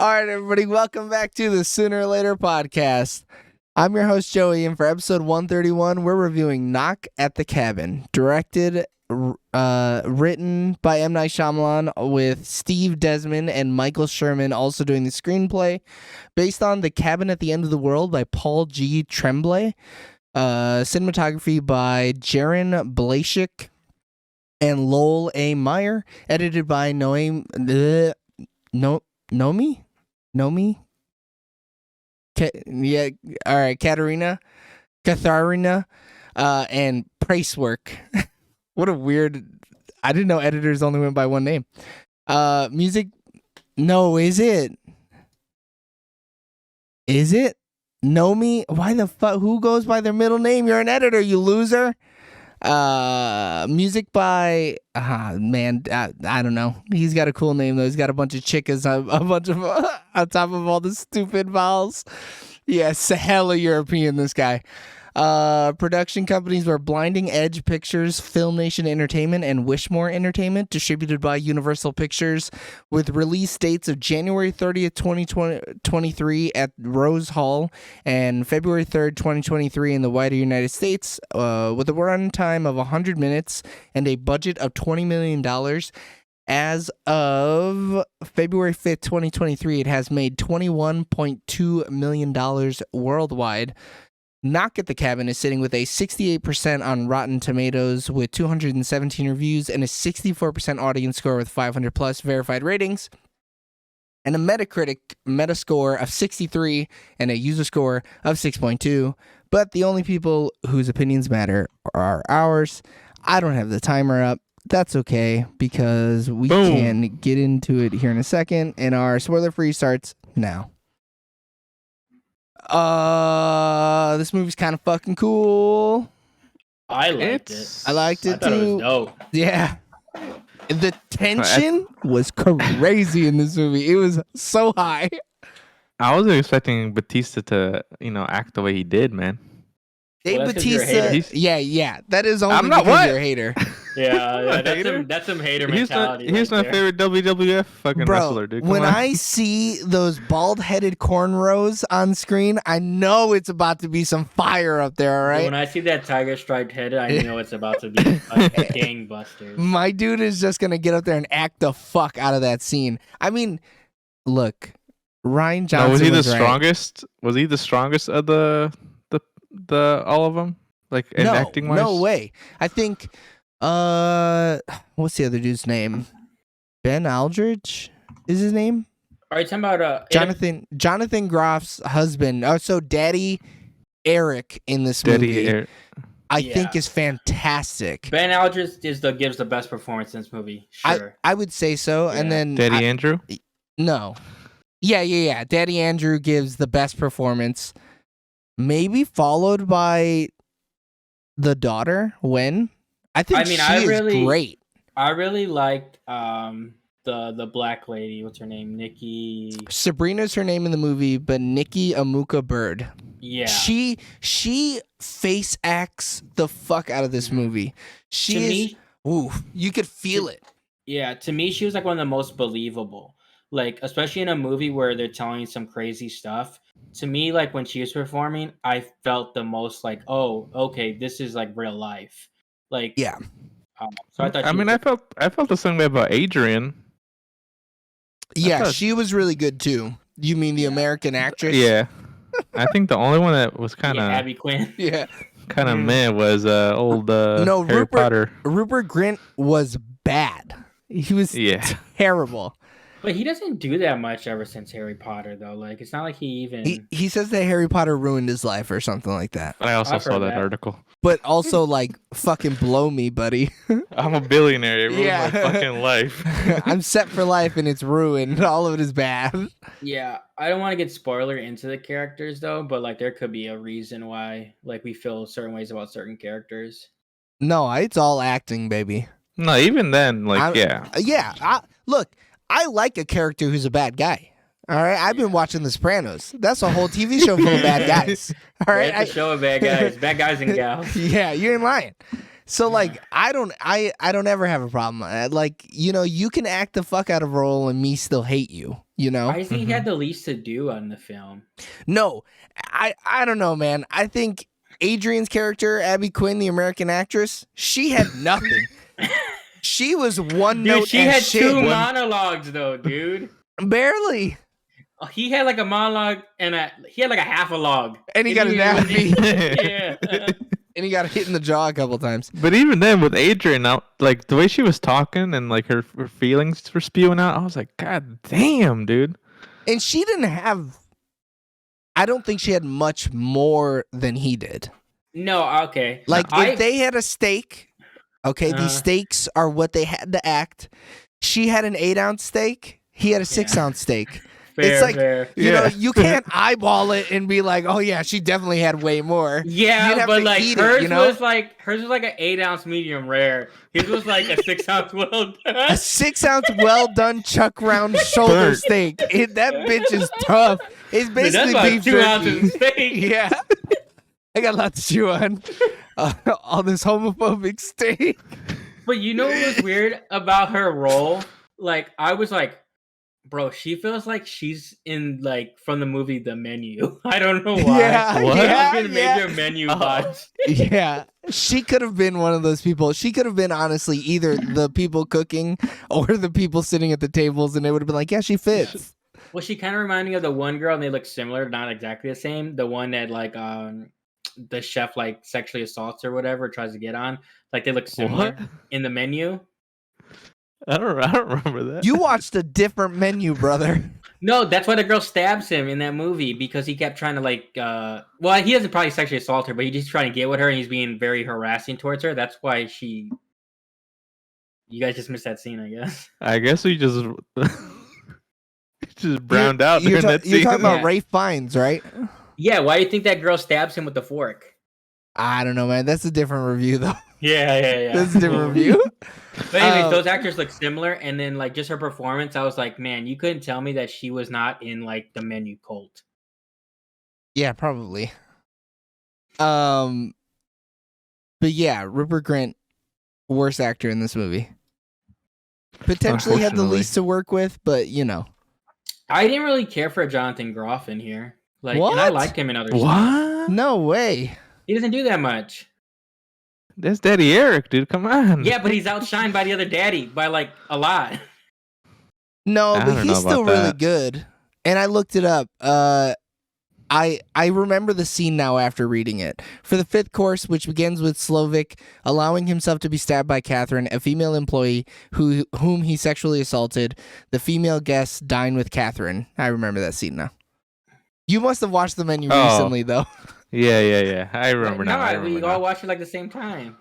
All right, everybody, welcome back to the Sooner or Later podcast. I'm your host, Joey, and for episode 131, we're reviewing Knock at the Cabin, directed, written by M. Night Shyamalan with Steve Desmond and Michael Sherman also doing the screenplay, based on The Cabin at the End of the World by Paul G. Tremblay, cinematography by Jaron Blashik and Lowell A. Meyer, edited by Nomi? Katharina, and Pracework. What a weird... I didn't know editors only went by one name. Music... No, is it? Is it? Nomi? Why the fuck? Who goes by their middle name? You're an editor, you loser. Music by I don't know. He's got a cool name though. He's got a bunch of chickas, a bunch of on top of all the stupid vowels. Yes, hella European, this guy. Production companies were Blinding Edge Pictures, Film Nation Entertainment, and Wishmore Entertainment, distributed by Universal Pictures, with release dates of January 30th, 2023 at Rose Hall and February 3rd, 2023 in the wider United States, with a runtime of 100 minutes and a budget of $20 million. As of February 5th, 2023, it has made $21.2 million worldwide. Knock at the Cabin is sitting with a 68% on Rotten Tomatoes with 217 reviews and a 64% audience score with 500 plus verified ratings, and a Metacritic Metascore of 63 and a user score of 6.2. But the only people whose opinions matter are ours. I don't have the timer up. That's okay, because we can get into it here in a second, and our spoiler-free starts now. This movie's kind of fucking cool. I liked it. I liked it too. It was dope. Yeah. The tension was crazy in this movie. It was so high. I wasn't expecting Batista to, act the way he did, man. Dave Well, that's 'cause you're a Batista. hater. Yeah. That is only I'm not because what? you're a hater. Yeah, Hater? that's some hater mentality. He's my favorite WWF fucking wrestler, dude. Come When on. I see those bald-headed cornrows on screen, I know it's about to be some fire up there, all right? When I see that tiger striped head, I know it's about to be gangbusters. My dude is just going to get up there and act the fuck out of that scene. I mean, look, Ryan Johnson was he the right. strongest? Was he the strongest of the all of them? Like in acting wise? No way. I think what's the other dude's name? Ben Aldridge is his name? Are you talking about Jonathan Groff's husband. Oh, so Daddy Eric in this movie. I think is fantastic. Ben Aldridge gives the best performance in this movie. Sure. I would say so. Yeah. And then Daddy Andrew? No. Yeah. Daddy Andrew gives the best performance. Maybe followed by the daughter, Wen. I think she is great. I really liked the black lady. What's her name? Nikki. Sabrina's her name in the movie, but Nikki Amuka Bird. Yeah. She face acts the fuck out of this movie. You could feel it. Yeah, to me, she was like one of the most believable. Like, especially in a movie where they're telling you some crazy stuff. To me, like when she was performing, I felt the most like, oh, okay, this is like real life. Like, yeah. So I thought. I felt the same way about Adrian. Yeah, she was really good too. You mean the American actress? Yeah. I think the only one that was kind of Abby Quinn. Yeah. Kind of was old Harry Potter. Rupert Grint was bad. He was terrible. But he doesn't do that much ever since Harry Potter, though. Like, it's not like he even... He says that Harry Potter ruined his life or something like that. I also saw that article. But also, like, fucking blow me, buddy. I'm a billionaire. It ruined my fucking life. I'm set for life, and it's ruined. All of it is bad. Yeah, I don't want to get spoiler into the characters, though, but, like, there could be a reason why, like, we feel certain ways about certain characters. No, it's all acting, baby. No, even then, like, Look, I like a character who's a bad guy. All right, I've been watching The Sopranos. That's a whole TV show full of bad guys. All right, it's a show of bad guys and gals. Yeah, you ain't lying. So like I don't ever have a problem. Like, you know, you can act the fuck out of a role and me still hate you, you know? I think he had the least to do on the film. No. I don't know, man. I think Adrian's character, Abby Quinn, the American actress, she had nothing. She was one Dude, note she as had shit. two monologues though, dude. Barely. He had like a monologue and he had like a half a log. And he got his He ass was- beat. Yeah. And he got hit in the jaw a couple times. But even then, with Adrian, like the way she was talking and like her feelings were spewing out, I was like, God damn, dude. And she didn't have, I don't think she had much more than he did. No, okay. Like, No, if they had a steak, okay, Uh-huh. these steaks are what they had to act. She had an 8-ounce steak. He had a 6-ounce steak. fair, like- fair. You know, Yeah. you can't eyeball it and be like, oh yeah, she definitely had way more. You'd Yeah, have but to like eat hers it, you know? was like an 8-ounce medium rare. His was like a 6-ounce well A done. 6-ounce well done chuck round shoulder Burnt. steak. That bitch is tough. It's Dude, that's basically about beef 2 ounces jerky. of steak. Yeah. I got a lot to chew on. All this homophobic steak. But you know what was weird about her role? Like I was like, bro, she feels like she's in like from the movie The Menu. I don't know why. Yeah, What? yeah, Fucking major menu Oh. vibes. Yeah. She could have been one of those people. She could have been honestly either the people cooking or the people sitting at the tables, and it would have been like, yeah, she fits. Well, she kind of reminded me of the one girl, and they look similar, not exactly the same. The one that like the chef like sexually assaults or whatever, tries to get on. Like they look similar What? in The Menu. I don't remember that. You watched a different menu, brother. No, that's why the girl stabs him in that movie because he kept trying to like well, he doesn't probably sexually assault her, but he's just trying to get with her and he's being very harassing towards her. That's why you guys just missed that scene, I guess. I guess we just just browned out You're, during that you're scene. talking about Yeah. Rafe Fiennes, right? Yeah, why do you think that girl stabs him with the fork? I don't know, man. That's a different review, though. Yeah. That's a different review. But anyways, Um, those actors look similar, and then like just her performance, I was like, man, you couldn't tell me that she was not in like the Menu cult. Yeah, probably. But yeah, Rupert Grint, worst actor in this movie. Potentially had the Unfortunately. least to work with, but you know. I didn't really care for Jonathan Groff in here, like, and I What? liked him in other stuff. What? No way. He doesn't do that much. That's Daddy Eric, dude. Come on. Yeah, but he's outshined by the other daddy by like a lot. No, I but don't know he's still about really that. good. And I looked it up. I remember the scene now after reading it. For the fifth course, which begins with Slovik allowing himself to be stabbed by Catherine, a female employee whom he sexually assaulted, the female guests dine with Catherine. I remember that scene now. You must have watched The Menu Oh. recently, though. Yeah. I remember no, now. I we remember all now. watched it like the same time.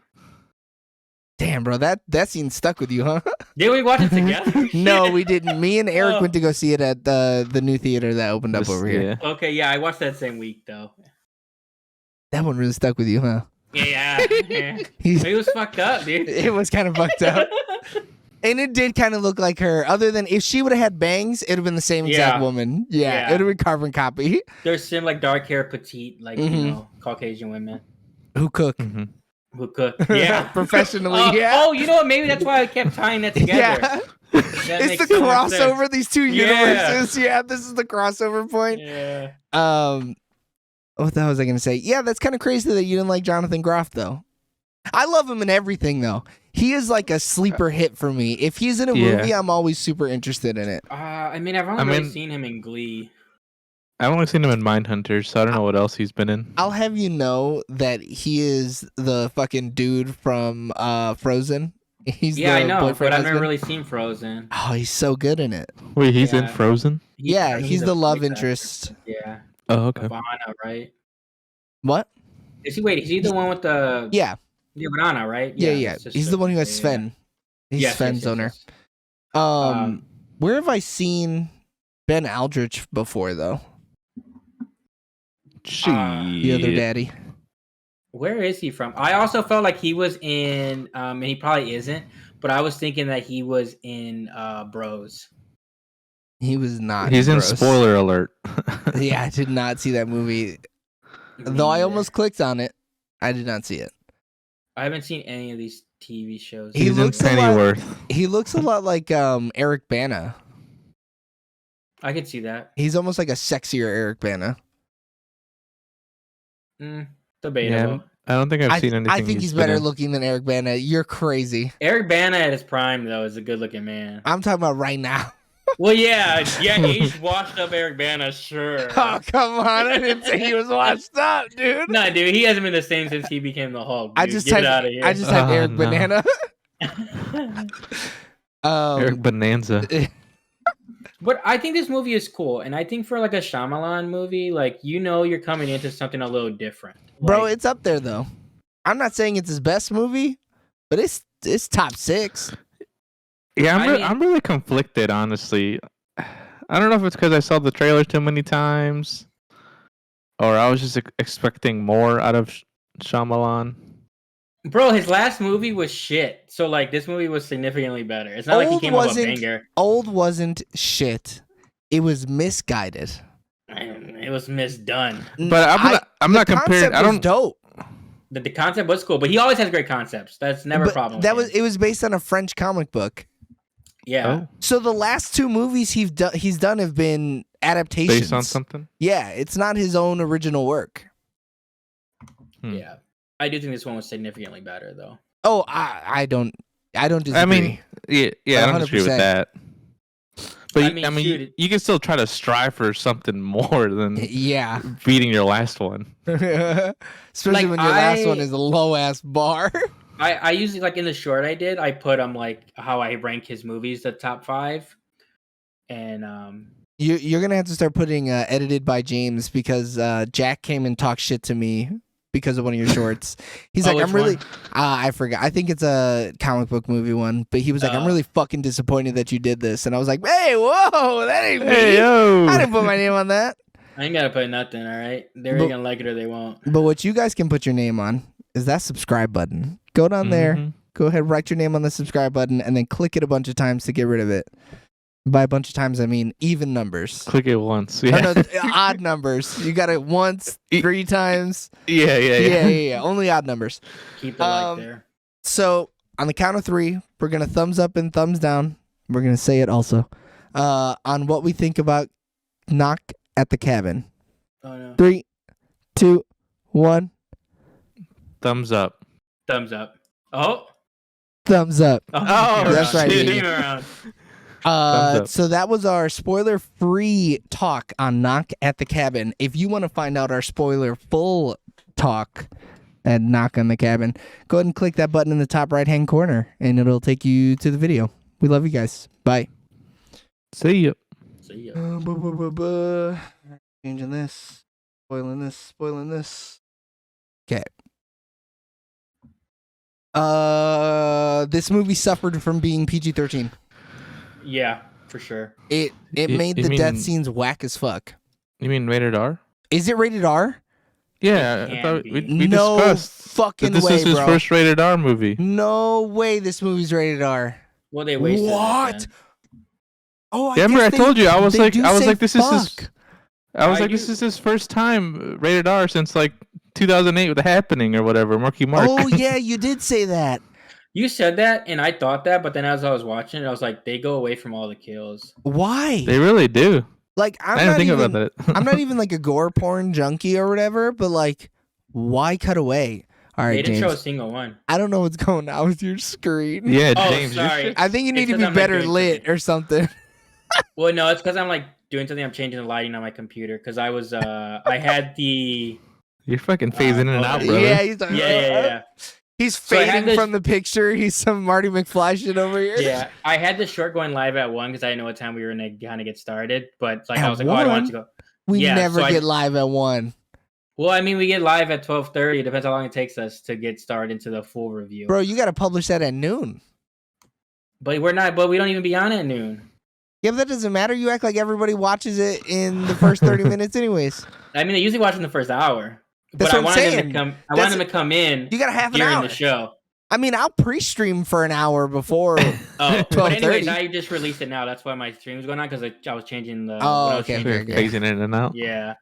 Damn, bro, that scene stuck with you, huh? Did we watch it together? No, we didn't. Me and Eric Oh. went to go see it at the new theater that opened up This- over here. yeah. Okay, yeah, I watched that same week though. That one really stuck with you, huh? Yeah. He's- It was fucked up, dude. it was kind of fucked up. And it did kind of look like her. Other than if she would have had bangs, it'd have been the same exact Yeah. woman. Yeah, Yeah. it would have been carbon copy. There's some like dark hair, petite, like Mhm. you know, Caucasian women Who cook? Mhm. who cook. Yeah, Professionally, Oh, yeah. Oh, you know what? Maybe that's why I kept tying that together. Yeah. That It's makes the so much sense. crossover, these two Yeah. universes. Yeah, this is the crossover point. Yeah. What the hell was I gonna say? Yeah, that's kind of crazy that you didn't like Jonathan Groff though. I love him in everything though. He is like a sleeper hit for me. If he's in a Yeah. movie, I'm always super interested in it. I mean, I've only I really mean- seen him in Glee. I've only seen him in Mindhunters, so I don't know what else he's been in. I'll have you know that he is the fucking dude from Frozen. He's Yeah, the I know, boyfriend but I've never husband. really seen Frozen. Oh, he's so good in it. Wait, he's in Yeah. Frozen? Yeah, he's a the love voice actor. interest. Yeah, Oh, okay. Vanna, right? What? Is he the one with the Yeah, Vanna, right? yeah. it's just He's the one who has yeah. Sven. He's Yes, Sven's yes, owner. yes. Where have I seen Ben Aldrich before though? The other Shit. daddy. Where is he from? I also felt like he was in, and he probably isn't, but I was thinking that he was in Bros. He was not. He's in Bros. spoiler alert. Yeah, I did not see that movie. Me Though I neither. almost clicked on it, I did not see it. I haven't seen any of these TV shows. He He's in looks a lot- Pennyworth. He looks a lot like Eric Bana. I could see that. He's almost like a sexier Eric Bana. Debatable. I don't think I've seen anything. I think he's been better in. looking than Eric Bana. You're crazy. Eric Bana at his prime though is a good looking man. I'm talking about right now. Well, yeah, age washed up Eric Bana, sure. Oh, come on. I didn't say he was washed up, dude. No, dude, he hasn't been the same since he became the Hulk. Dude. I just Get typed, it out of here. I just typed Oh, Eric no. Banana. Eric Bonanza. But I think this movie is cool, and I think for like a Shyamalan movie, like you're coming into something a little different. Bro, Like, it's up there though. I'm not saying it's his best movie, but it's top 6. Yeah, I mean- I'm really conflicted, honestly. I don't know if it's because I saw the trailer too many times, or I was just expecting more out of Shyamalan. bro, his last movie was shit. So like this movie was significantly better. It's not like he Old came up with a wasn't- banger. Old wasn't shit. It was misguided. It was misdone. But I'm the not comparing. concept I was don't. dope. The concept was cool, but he always has great concepts. That's never a But problem. that with was him. it was based on a French comic book. Yeah. Oh, So the last 2 movies he's done have been adaptations. based on something. Yeah, it's not his own original work. Yeah. I do think this one was significantly better though. Oh, I don't disagree. I mean, yeah, I don't disagree with 100%. that. But I I mean, mean, shoot, you can still try to strive for something more than yeah. beating your last one. Especially Like, when your last one I- is a low ass bar. I usually like in the short I did, I put like how I rank his movies, the top 5. And You're gonna have to start putting edited by James because Jack came and talked shit to me because of one of your shorts. He's Oh, like, which I'm really, one? I forgot. I think it's a comic book movie one, but he was like, I'm Oh. really fucking disappointed that you did this, and I was like, hey, whoa, that ain't me. Hey yo! I didn't put my name on that. I ain't gotta put nothing, all right? They're But- either gonna like it or they won't. But what you guys can put your name on is that subscribe button. Go down there, Mhm. go ahead, write your name on the subscribe button, and then click it a bunch of times to get rid of it. By a bunch of times, I mean even numbers. Click it once. Or Yeah. no, odd numbers. You got it once, 3 times. yeah. Yeah. Only odd numbers. Keep the like there. So on the count of 3, we're gonna thumbs up and thumbs down. We're gonna say it also on what we think about Knock at the Cabin. Oh no. 3, 2, 1. Thumbs up. Thumbs up. Oh. Thumbs up. Oh, that's right, Came dude. around. Thumbs up. So that was our spoiler-free talk on Knock at the Cabin. If you want to find out our spoiler-full talk at Knock on the Cabin, go ahead and click that button in the top right-hand corner, and it'll take you to the video. We love you guys. Bye. See ya. See ya. Changing this, spoiling this. Okay. This movie suffered from being PG-13. Yeah, for sure. It You- made you the death mean- scenes whack as fuck. You mean rated R? Is it rated R? Yeah, It I can thought be. we No discussed fucking that this way, is his bro. first rated R movie. No way this movie's rated R. Well, they wasted. it What? then. Oh, Yeah, remember I told you I was they like do I was say like this is his fuck. I was I like this do- is his first time rated R since like 2008 with The Happening or whatever, Marky Mark. Oh yeah, you did say that. You said that, and I thought that, but then as I was watching it, I was like, they go away from all the kills. Why? They really do. Like I I'm didn't not think even about that. I'm not even like a gore porn junkie or whatever, but like why cut away? All They right, didn't show a James. single one. I don't know what's going on with your screen. Yeah, Oh, James. you're sorry. shit- I think you need It's to 'cause be I'm, like, better doing lit something. or something. Well, no, it's because I'm like doing something. I'm changing the lighting on my computer because I was I had the You're fucking phasing in and out, okay. brother. Yeah, he's like, yeah. He's So I had fading this- from the picture. He's some Marty McFly shit over here. Yeah, I had the short going live at 1 because I didn't know what time we were gonna kind of get started. But like At I was like, oh, I don't want 1? it to go. We Yeah, never so I- get live at 1. Well, I mean, we get live at 12:30. It depends how long it takes us to get started into the full review. Bro, you got to publish that at noon. But we're not. But we don't even be on at noon. Yeah, but that doesn't matter. You act like everybody watches it in the first 30 minutes anyways. I mean, they usually watch in the first hour. That's but I what I'm wanted them saying. to come. I That's- wanted them to come in You got a half an during hour. the show. I mean, I'll pre-stream for an hour before. Oh, but 12:30. anyways, I just released it now. That's why my stream was going on because I was changing the. Oh, what I was okay, changing. You're phasing in and out. Yeah.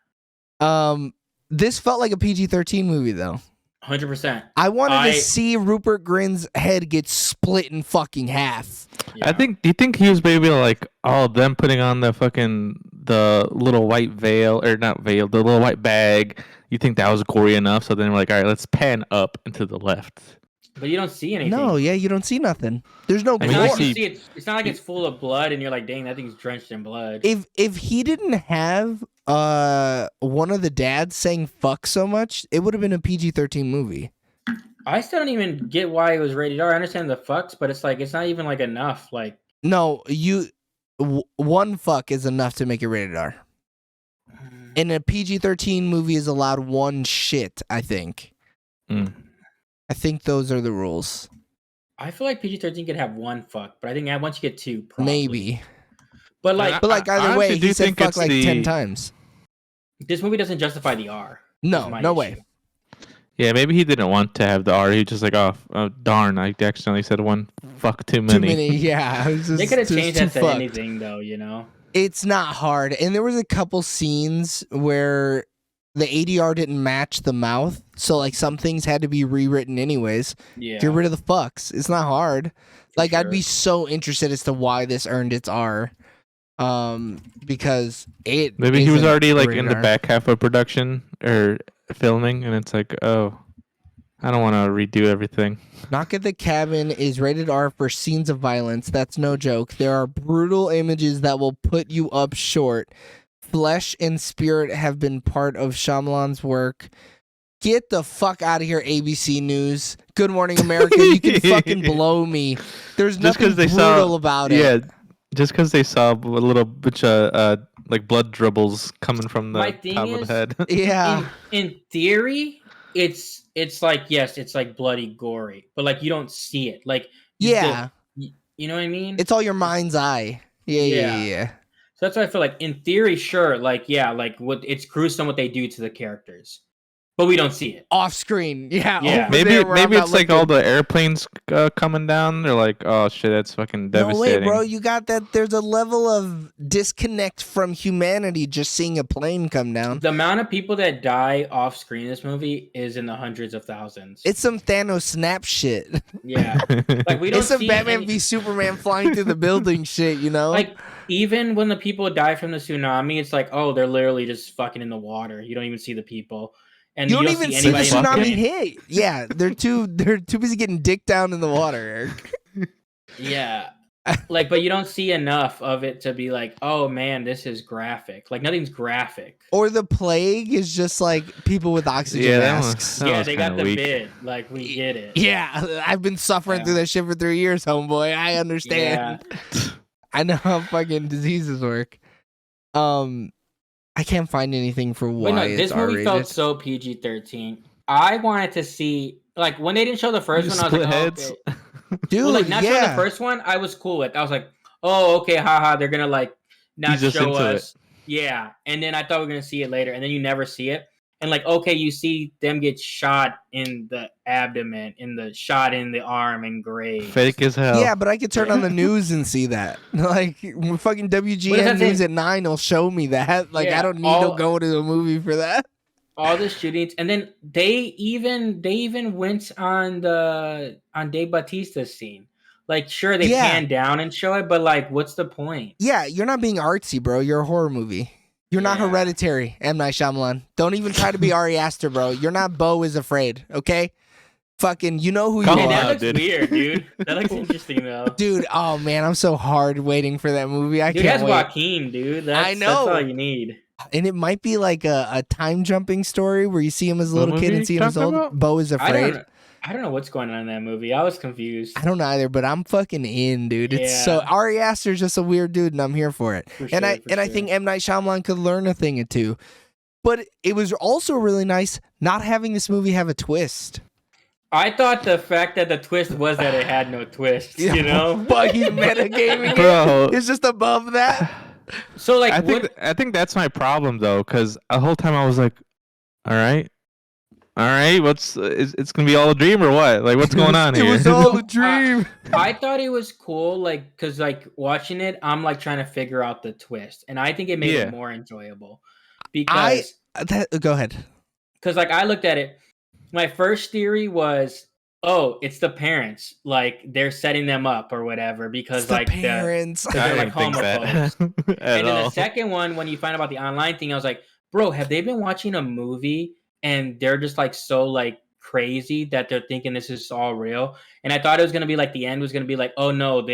This felt like a PG-13 movie though. 100%. I wanted to see Rupert Grint's head get split in fucking half. Yeah. Do you think he was maybe like all of them putting on the little white veil, or not veil, the little white bag? You think that was gory enough? So then we're like, all right, let's pan up and to the left. But you don't see anything. No, yeah, you don't see nothing. There's no I It's mean, not gore. like you see it. It's not like it's full of blood, and you're like, "Dang, that thing's drenched in blood." If he didn't have one of the dads saying fuck so much, it would have been a PG-13 movie. I still don't even get why it was rated R. I understand the fucks, but it's like it's not even like enough. Like, No, one fuck is enough to make it rated R. In a PG-13 movie is allowed one shit, I think. Mm. I think those are the rules. I feel like PG-13 could have one fuck, but I think once you get two, probably. Maybe. But like, But like I either way, honestly do he said think fuck it's like the- 10 times. this movie doesn't justify the R. No, is my no issue. way. Yeah, maybe he didn't want to have the R. He was just like, oh darn, I accidentally said one fuck too many. Too many, yeah. It was just, They could have just changed too that to fucked. anything, though. You know. It's not hard. And there was a couple scenes where the ADR didn't match the mouth. So like some things had to be rewritten anyways. Yeah. Get rid of the fucks. It's not hard. Like I'd sure. be so interested as to why this earned its R. Because it Maybe he was isn't already like in rated the R. back half of production or filming, and it's like, oh, I don't want to redo everything. Knock at the Cabin is rated R for scenes of violence. That's no joke. There are brutal images that will put you up short. Flesh and spirit have been part of Shyamalan's work. Get the fuck out of here, ABC News. Good Morning America. You can fucking blow me. There's Just nothing 'cause they brutal saw- about it. Yeah, just because they saw a little bit of like blood dribbles coming from the My thing top of is- the head. Yeah. In theory, it's like yes, it's like bloody gory, but like you don't see it. Like Yeah. you know what I mean? It's all your mind's eye. Yeah. So that's why I feel like in theory, sure, like yeah, like what it's gruesome what they do to the characters, but we don't see it. Off screen. Yeah. Yeah. over Maybe there where I'm maybe not it's like looking. all the airplanes coming down. They're like, oh shit, that's fucking No devastating. way, bro. You got that. There's a level of disconnect from humanity just seeing a plane come down. The amount of people that die off screen in this movie is in the hundreds of thousands. It's some Thanos snap shit. yeah, like we don't It's some see Batman any- v Superman flying through the building shit, you know? like even when the people die from the tsunami, it's like oh they're literally just fucking in the water. You don't even see the people, and you don't even see the anybody in tsunami plane. hit. Yeah, they're too busy getting dick down in the water, Eric. Yeah. Like, but you don't see enough of it to be like, oh man, this is graphic. Like, nothing's graphic. Or the plague is just like people with oxygen Yeah, that was- masks. that yeah, was they got kinda the weak. bid. Like, we get it. Yeah, I've been suffering Yeah. through that shit for 3 years, homeboy. I understand. I know how fucking diseases work. I can't find anything for why But no, it's this movie R-rated. felt so PG-13. I wanted to see, like, when they didn't show the first one, I was Split like, oh, heads. okay. Dude, Well, like, not showing yeah. the first one, I was cool with. I was like, oh, okay, haha, they're gonna like not He's just show into it. us. Yeah, and then I thought we were gonna see it later, and then you never see it. And like, okay, you see them get shot in the abdomen, in the shot in the arm, and grave. Fake as hell. Yeah, but I could turn on the news and see that. Like fucking What does WGN that News say? at 9 will show me that. Like Yeah, I don't need all- to go to a movie for that. All the shootings, and then they even went on Dave Bautista's scene. Like, sure, they Yeah. pan down and show it, but like, what's the point? Yeah, you're not being artsy, bro. You're a horror movie. You're not Yeah. Hereditary, M. Night Shyamalan. Don't even try to be Ari Aster, bro. You're not Bo is Afraid, okay? Fucking, you know who you Come Hey, on, are. that looks dude. weird, dude. That looks interesting though. Dude, oh man, I'm so hard waiting for that movie. I Dude, can't that's wait. Joaquin, dude. That's, I That's know. all you need. And it might be like a time jumping story where you see him as a What little kid movie and see you him as talking old. about? Bo is I Afraid. don't know what's going on in that movie. I was confused. I don't either, but I'm fucking in, dude. It's so Yeah. Ari Aster's just a weird dude, and I'm here for it. For And sure, I for sure. think M. Night Shyamalan could learn a thing or two. But it was also really nice not having this movie have a twist. I thought the fact that the twist was that it had no twist. You know. Fucking metagaming. Bro. It's just above that. So like, I think that's my problem though, because the whole time I was like, all right, what's it's gonna be all a dream or what? Like, what's going on It here? was all a dream. I thought it was cool, like, cause like watching it, I'm like trying to figure out the twist, and I think it made Yeah. it more enjoyable because Go ahead. like I looked at it, my first theory was, oh, it's the parents, like they're setting them up or whatever because It's the like parents. they're I like didn't think homophobes. that at And then all. the second one, when you find out about the online thing, I was like, bro, have they been watching a movie and they're just like so like crazy that they're thinking this is all real? And I thought it was gonna be like the end was gonna be like, oh no,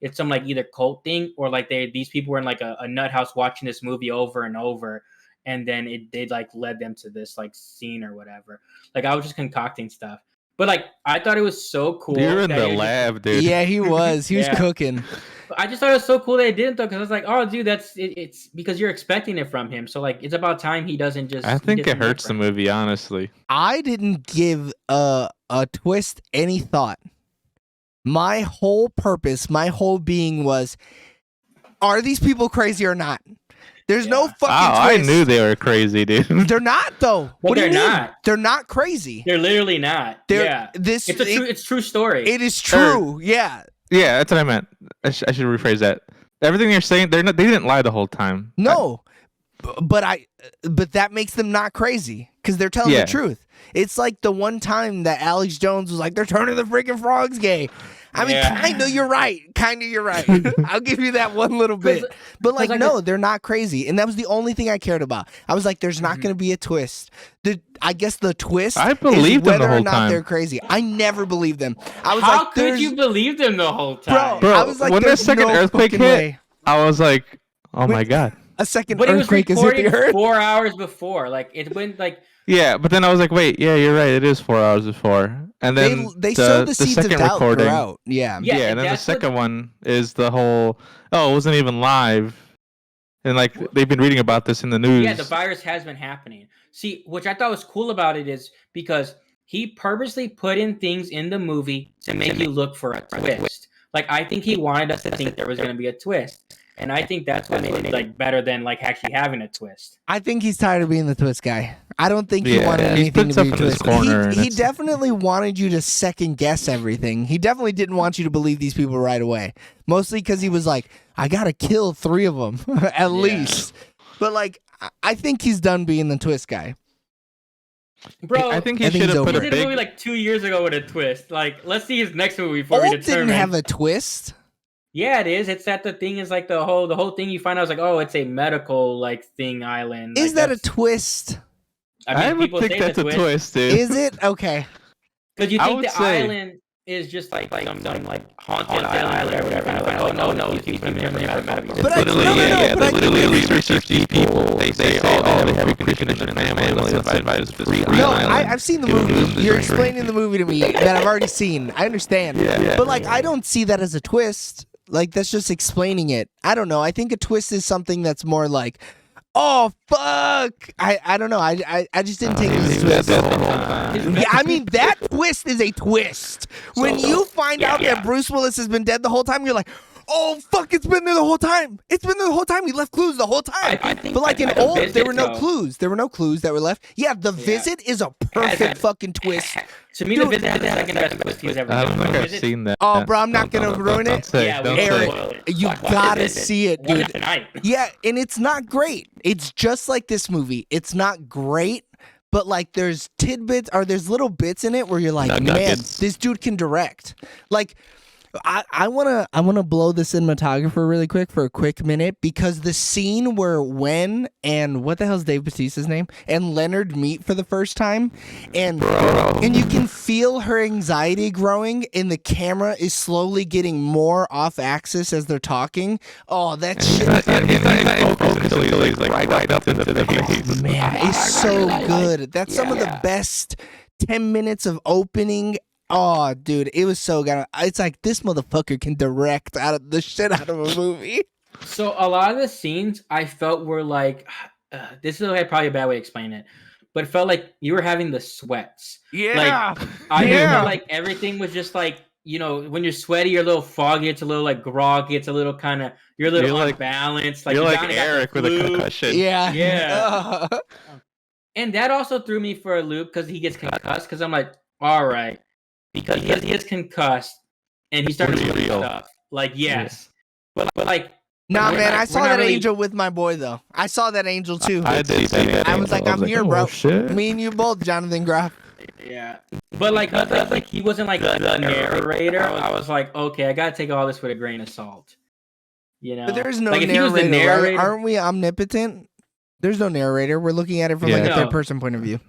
it's some like either cult thing or like these people were in like a nut house watching this movie over and over, and then they like led them to this like scene or whatever. Like I was just concocting stuff. But like I thought it was so cool. You're in that the it just- lab, dude. Yeah, he was. He was Yeah. cooking. I just thought it was so cool that it didn't though, because I was like, oh, dude, it's because you're expecting it from him. So like, it's about time he doesn't just. I he think did it something hurts the different. movie, honestly. I didn't give a twist any thought. My whole purpose, my whole being was, are these people crazy or not? There's no Yeah. fucking I twist. knew they were crazy, dude. They're not though. But What do you they're mean? not. They're not crazy. They're literally not. They're Yeah, this. it's true story. It is true. Yeah. Yeah, that's what I meant. I should rephrase that. Everything you're saying, they didn't lie the whole time. No. But that makes them not crazy because they're telling Yeah. the truth. It's like the one time that Alex Jones was like, they're turning the freaking frogs gay. I mean, Yeah. kind of you're right. Kind of you're right. I'll give you that one little bit. But like, like no, they're not crazy. And that was the only thing I cared about. I was like, there's not Mhm. going to be a twist. I guess the twist I is believed them whether the or whole not time. they're crazy. I never believed them. I was How like, could there's- you believe them the whole time? Bro, Bro, I was like, when the there's second no earthquake fucking hit, way. I was like, oh my Wait. god. A second But it was earthquake has hit the recorded earth. 4 hours before. Like it went like Yeah, but then I was like, wait, yeah, you're right. It is 4 hours before. And then They sowed the seeds of second doubt recording. throughout. Yeah. Yeah, Yeah, and and then the that's what- second one is the whole, oh, it wasn't even live. And like they've been reading about this in the news. yeah, the virus has been happening. See, which I thought was cool about it is because he purposely put in things in the movie to make you look for a twist. Like I think he wanted us to think there was going to be a twist, and I think that's what made it like better than like actually having a twist. I think he's tired of being the twist guy. I don't think he Yeah, wanted he's anything put to be a stuff in his twist. corner, and He it's- definitely wanted you to second guess everything. He definitely didn't want you to believe these people right away. Mostly because he was like, I gotta kill 3 of them at least. But like, I think he's done being the twist guy. Bro, I think he I think should he's have put he a did a movie big. like 2 years ago with a twist. Like, let's see his next movie before we Old determine. didn't have a twist. Yeah, it is. It's that the thing is like the whole thing you find out is like, oh, it's a medical like thing island. Is Like, that a that's- twist? I would people think say that's the a twist, dude. Is it? Okay. Because you I think would the say- island is just like some like haunted island or whatever. And like, oh no, he's keeping them in a medical. But I- no, no, no, but I literally think- research these people. They say, oh, they have a condition in their family. Let's invite us to this free No, island. I've seen the Give them movie. to You're drink. explaining the movie to me that I've already seen. I understand. Yeah. But like, I don't see that as a twist. Like, that's just explaining it. I don't know. I think a twist is something that's more like, oh fuck. I don't know. I just didn't take it as a twist. Yeah, I mean that twist is a twist. When you find out that Bruce Willis has been dead the whole time, you're like, oh fuck, it's been there the whole time. It's been there the whole time. He left clues the whole time. But like in the old, visit, there were no though. clues. There were no clues that were left. Yeah, the visit is a perfect fucking twist. To me, the visit is the second best twist he's ever I done. don't think I've Visit- seen that. Oh, bro, I'm not gonna ruin Don't it. say, Yeah, don't we say. spoil it. You gotta see it, Watch it dude. tonight. Yeah, and it's not great. It's just like this movie. It's not great, but like there's tidbits or there's little bits in it where you're like, man, Nuggets. this dude can direct. Like, I wanna blow the cinematographer really quick for a quick minute because the scene where Wen and what the hell's Dave Bautista's name and Leonard meet for the first time, and you can feel her anxiety growing, and the camera is slowly getting more off axis as they're talking. Oh, that shit. Until he's like right up into the face. Man, it's so good. That's some of the best 10 minutes of opening. Oh, dude, it was so good. It's like this motherfucker can direct out of the shit out of a movie. So a lot of the scenes I felt were like, this is probably a bad way to explain it, but it felt like you were having the sweats. Yeah. I Yeah. felt like everything was just like, you know, when you're sweaty, you're a little foggy, it's a little like groggy, it's a little kind of, you're a little You're like- unbalanced. You're you like kinda got the Eric with a flu. concussion. Yeah. Yeah. And that also threw me for a loop because he gets concussed. Because I'm like, all right, because he gets concussed and he started Pretty doing real. stuff. Like, yes, but like Nah, We're man, not- I we're saw not that really- angel with my boy though. I saw that angel too. I did see that. I was like, angel. I'm here, oh, bro. Shit. Me and you both, Jonathan Groff. Yeah, but like he wasn't like the narrator. I was like, okay, I gotta take all this with a grain of salt. You know, But there's no like, if he was the narrator, right? narrator- Aren't we omnipotent? There's no narrator. We're looking at it from like a Yeah. third person point of view.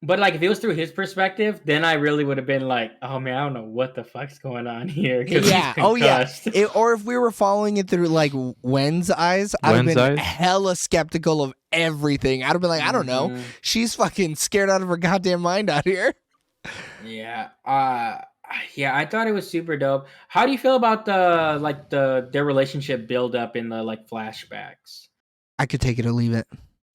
But like if it was through his perspective, then I really would have been like, oh man, I don't know what the fuck's going on here. 'cause Yeah. he's Oh yeah. concussed. Or if we were following it through like Wen's eyes, I'd have Wen's been eyes? hella skeptical of everything. I'd have been like, I don't know. Mhm. She's fucking scared out of her goddamn mind out here. Yeah. Yeah, I thought it was super dope. How do you feel about their relationship build up in the like flashbacks? I could take it or leave it.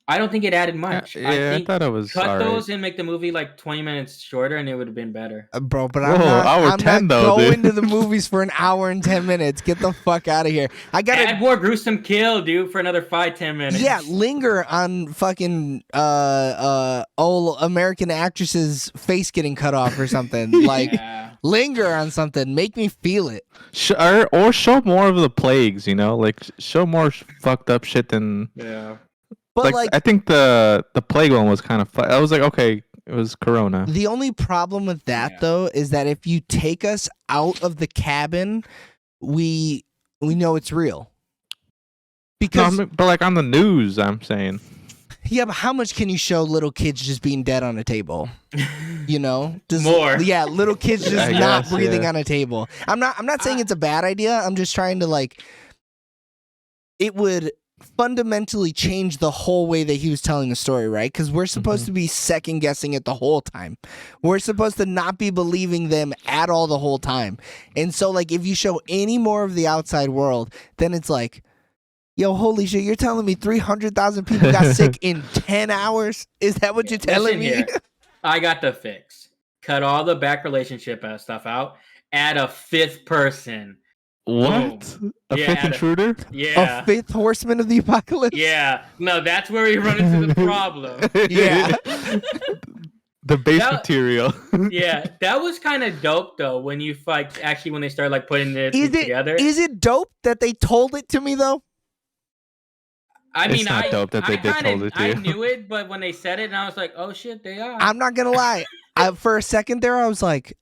I don't think it added much. Yeah, I I think thought it was cut alright. those and make the movie like 20 minutes shorter and it would have been better. Bro, but Whoa, I'm not, hour I'm 10 not though, going dude. to the movies for an hour and 10 minutes. Get the fuck out of here. I gotta Add more gruesome kill, dude, for another 5-10 minutes. Yeah, linger on fucking old American actress's face getting cut off or something. Like Yeah. linger on something. Make me feel it. Or show more of the plagues, you know, like show more fucked up shit than Yeah. But like, I think the plague one was kind of I was like, okay, it was Corona. the only problem with that Yeah. though is that if you take us out of the cabin, we know it's real. No, Because but like on the news, I'm saying. yeah, but how much can you show little kids just being dead on a table? You know, just More. Yeah, little kids just I not guess, breathing yeah. on a table. I'm not saying it's a bad idea. I'm just trying to like. It would fundamentally change the whole way that he was telling the story, right? Because we're supposed to be second guessing it the whole time. We're supposed to not be believing them at all the whole time. And so, like, if you show any more of the outside world, then it's like, yo, holy shit, you're telling me 300,000 people got sick in 10 hours? Is that what you're telling Listen me? here. I got the fix. Cut all the back relationship stuff out. Add a fifth person. What? A Yeah, fifth Adam. intruder? Yeah. A fifth horseman of the apocalypse? Yeah. No, that's where we run into the problem. Yeah. The base That- material. Yeah. That was kind of dope though when you like actually when they started like putting this Is together. it dope that they told it to me though? I It's mean, not dope that they did told it to I you. knew it, but when they said it, and I was like, "Oh shit, they are." I'm not gonna lie. For a second there, I was like,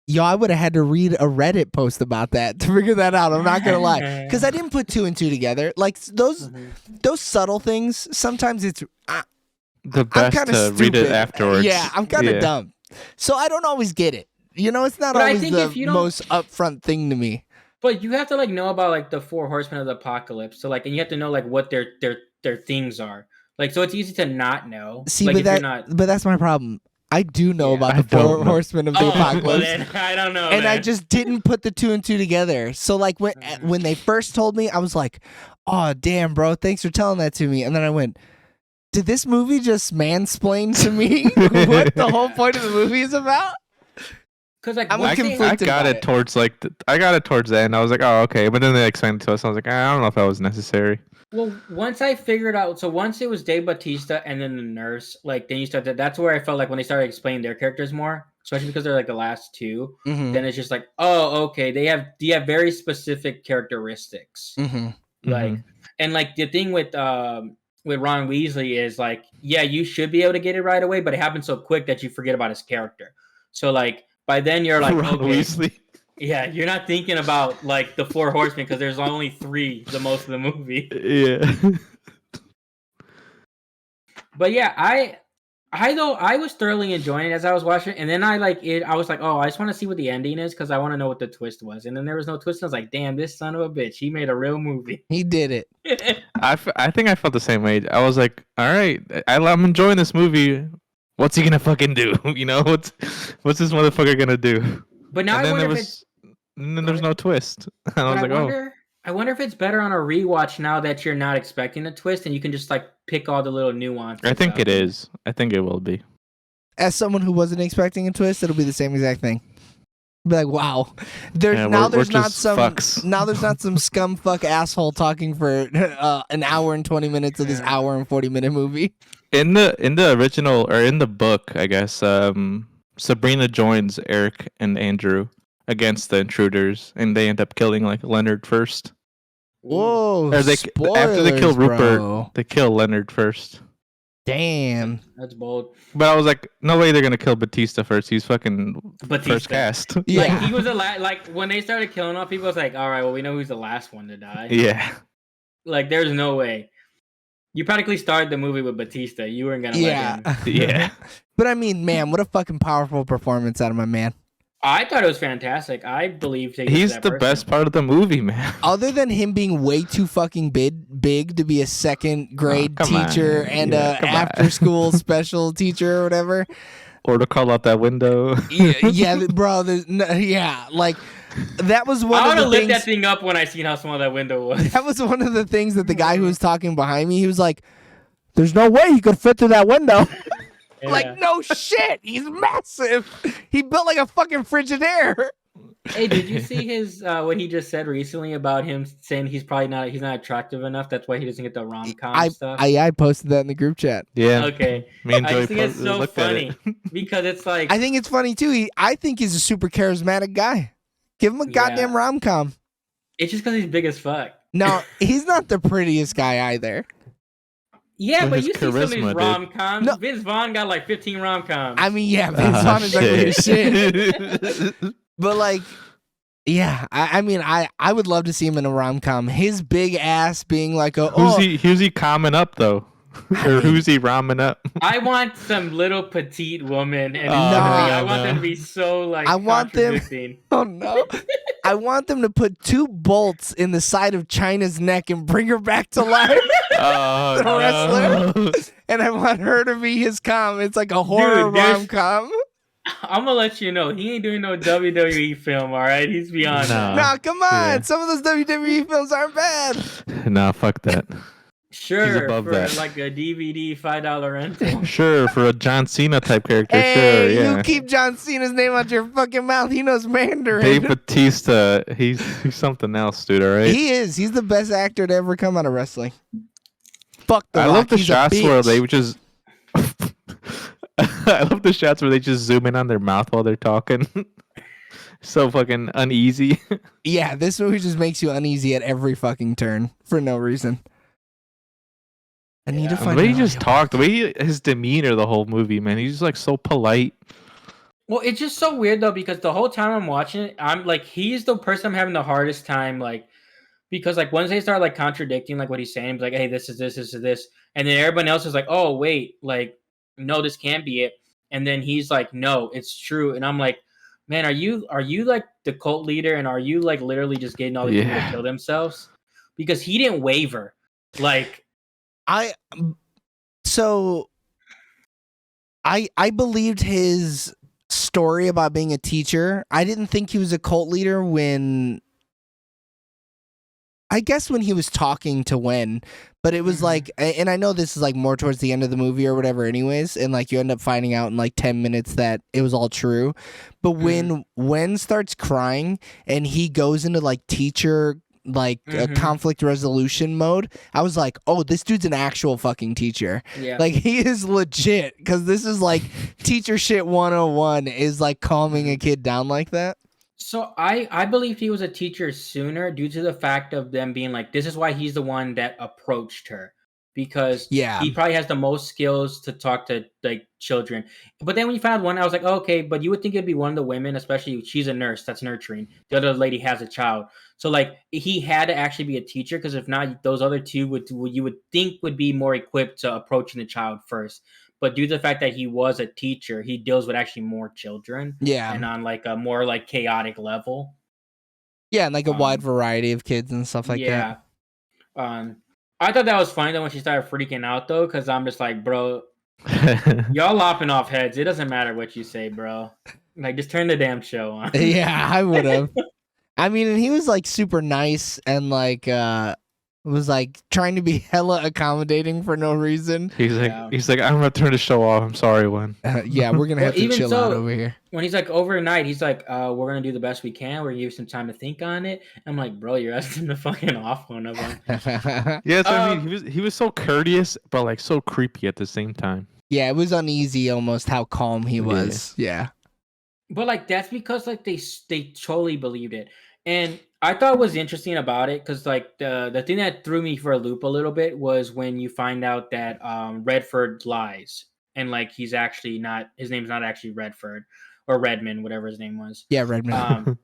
yo, I would have had to read a Reddit post about that to figure that out. I'm not gonna lie. Because I didn't put two and two together. Like those subtle things, sometimes it's The I'm best kind to of read stupid. it afterwards. Yeah, I'm kind of Yeah. dumb. So I don't always get it. You know, it's not But I always think the if you don't- most upfront thing to me. But you have to like know about like the four horsemen of the apocalypse. So like, and you have to know like what their things are. Like, so it's easy to not know. See, like, but if that you're not. but that's my problem. I do know Yeah. about I the four don't know. horsemen of the Oh, well apocalypse. then, I don't know. And I then. just didn't put the two and two together. So like when they first told me, I was like, "Oh damn, bro, thanks for telling that to me." And then I went, "Did this movie just mansplain to me what the whole point of the movie is about?" because like I'm once I, they- conflicted got by it it. towards like I got it towards the end. I was like, oh okay, but then they explained it to us. I was like, I don't know if that was necessary. Well, once I figured out, so once it was Dave Bautista and then the nurse, like then you started. That's where I felt like when they started explaining their characters more, especially because they're like the last two. Mm-hmm. Then it's just like, oh, okay, they have very specific characteristics. Mm-hmm. Like, and like the thing with Ron Weasley is like, yeah, you should be able to get it right away, but it happens so quick that you forget about his character. So like by then you're like, Ron okay, Weasley. yeah, you're not thinking about like the four horsemen because there's only three the most of the movie. Yeah. But yeah, I was thoroughly enjoying it as I was watching, and then I was like, oh, I just want to see what the ending is because I want to know what the twist was, and then there was no twist. And I was like, damn, this son of a bitch, he made a real movie. He did it. I think I felt the same way. I was like, all right, I'm enjoying this movie. What's he gonna fucking do? You know, what's this motherfucker gonna do? But now And I then wonder if it's. and then there's no twist. And I was But like, I wonder if it's better on a rewatch now that you're not expecting a twist and you can just like pick all the little nuances. I think out. it is. I think it will be. As someone who wasn't expecting a twist, it'll be the same exact thing. Be like, wow. There's Yeah, now we're there's not just some fucks. now there's not some scumfuck asshole talking for an hour and 20 minutes of this Yeah. hour and 40-minute movie. In the original or in the book, I guess, Sabrina joins Eric and Andrew against the intruders, and they end up killing like Leonard first. Whoa! Or after they kill spoilers, Rupert, bro. they kill Leonard first. Damn. That's bold. But I was like, no way they're gonna kill Batista first. He's fucking Batista. first cast. Yeah. Like he was the like when they started killing off people, it's like, all right, well, we know who's the last one to die. Yeah. Like, there's no way. You practically started the movie with Batista. You weren't gonna Yeah. let him. Yeah. But I mean, man, what a fucking powerful performance out of my man. I thought it was fantastic. I believe He's the best part of the movie, man. Other than him being way too fucking big to be a second grade come on. teacher and Yeah, a come on. after school special teacher or whatever. Or to call out that window. Yeah, bro. Like that was one I of would the have lit things. that thing up when I seen how small that window was. That was one of the things that the guy who was talking behind me, he was like, "There's no way he could fit through that window." Yeah. Like, no shit, he's massive. He built like a fucking Frigidaire. Hey, did you see his what he just said recently about him saying he's not attractive enough? That's why he doesn't get the rom-com stuff. I posted that in the group chat. Yeah. Okay. Me and I Joey just think it's so looked at funny it. because it's like I think it's funny too. I think he's a super charismatic guy. Give him a goddamn rom com. it's just because he's big as fuck. No, he's not the prettiest guy either. Yeah, Well, but his you see some of these charisma, dude. rom-coms. No. Vince Vaughn got like 15 rom-coms. I mean, yeah, Vince Vaughn is ugly as shit. But like, yeah, I mean, I would love to see him in a rom com. His big ass being like a Who's he calming up though? Or who's he ramming up? I want some little petite woman, and Oh, I want them to be so like. I want them- contradicting. oh no. I want them to put 2 bolts in the side of China's neck and bring her back to life. Oh, The no. wrestler. And I want her to be his com. It's like a horror Dude, there's- rom com. I'm gonna let you know he ain't doing no WWE film. All right, he's beyond. No. that. Nah, come on. Yeah. Some of those WWE films aren't bad. Nah, fuck that. Sure, above for that. like a DVD $5 rental. Sure, for a John Cena type character, Hey, sure, yeah. you keep John Cena's name out your fucking mouth. He knows Mandarin. Dave Batista, he's something else, dude, all right? He is. He's the best actor to ever come out of wrestling. Fuck the I Rock. love the He's a shots where bitch. they would just I love the shots where they just zoom in on their mouth while they're talking. So fucking uneasy. Yeah, this movie just makes you uneasy at every fucking turn for no reason. I need to The find way he out just how- talked, the way his demeanor the whole movie, man, he's just like so polite. Well, it's just so weird though because the whole time I'm watching it, I'm like, he's the person I'm having the hardest time like. Because like once they start like contradicting like what he's saying, he's like, hey, this is this, and then everyone else is like, oh wait, like no, this can't be it, and then he's like, no, it's true, and I'm like, man, are you like the cult leader, and are you like literally just getting all these people to Yeah. kill themselves? Because he didn't waver, like I believed his story about being a teacher. I didn't think he was a cult leader when he was talking to Wen, but it was Mhm. like, and I know this is like more towards the end of the movie or whatever anyways, and like you end up finding out in like 10 minutes that it was all true. But when Wen starts crying and he goes into like teacher Mhm. conflict resolution mode, I was like, oh, this dude's an actual fucking teacher. yeah. Like he is legit, because this is like teacher shit 101 is like calming a kid down like that. So I believed he was a teacher sooner due to the fact of them being like, this is why he's the one that approached her. Because Yeah. he probably has the most skills to talk to like children. But then when you found one, I was like, oh, okay, but you would think it'd be one of the women, especially she's a nurse that's nurturing. The other lady has a child. So like he had to actually be a teacher, because if not, those other two you would think would be more equipped to approaching the child first. But due to the fact that he was a teacher, he deals with actually more children Yeah. and on like a more like chaotic level. Yeah, and like a wide Um, variety of kids and stuff like that. I thought that was funny though when she started freaking out though, because I'm just like, bro, y'all lopping off heads. It doesn't matter what you say, bro. Like, just turn the damn show on. Yeah, I would have. I mean, and he was like super nice and like was like trying to be hella accommodating for no reason. he's Yeah. like, I'm gonna turn the show off. I'm sorry, Wen. Yeah, we're gonna have Well, to even chill out so- over here. When he's like overnight, he's like, we're gonna do the best we can. We're gonna give you some time to think on it. I'm like, bro, you're asking the fucking off one of them. Yeah, that's what I Um, mean. He was so courteous, but like so creepy at the same time. Yeah, it was uneasy almost how calm he was. Yeah. But like that's because like they totally believed it. And I thought was interesting about it because like the thing that threw me for a loop a little bit was when you find out that Redford lies and like he's actually not, his name's not actually Redford or Redmond, whatever his name was. Yeah, Redmond.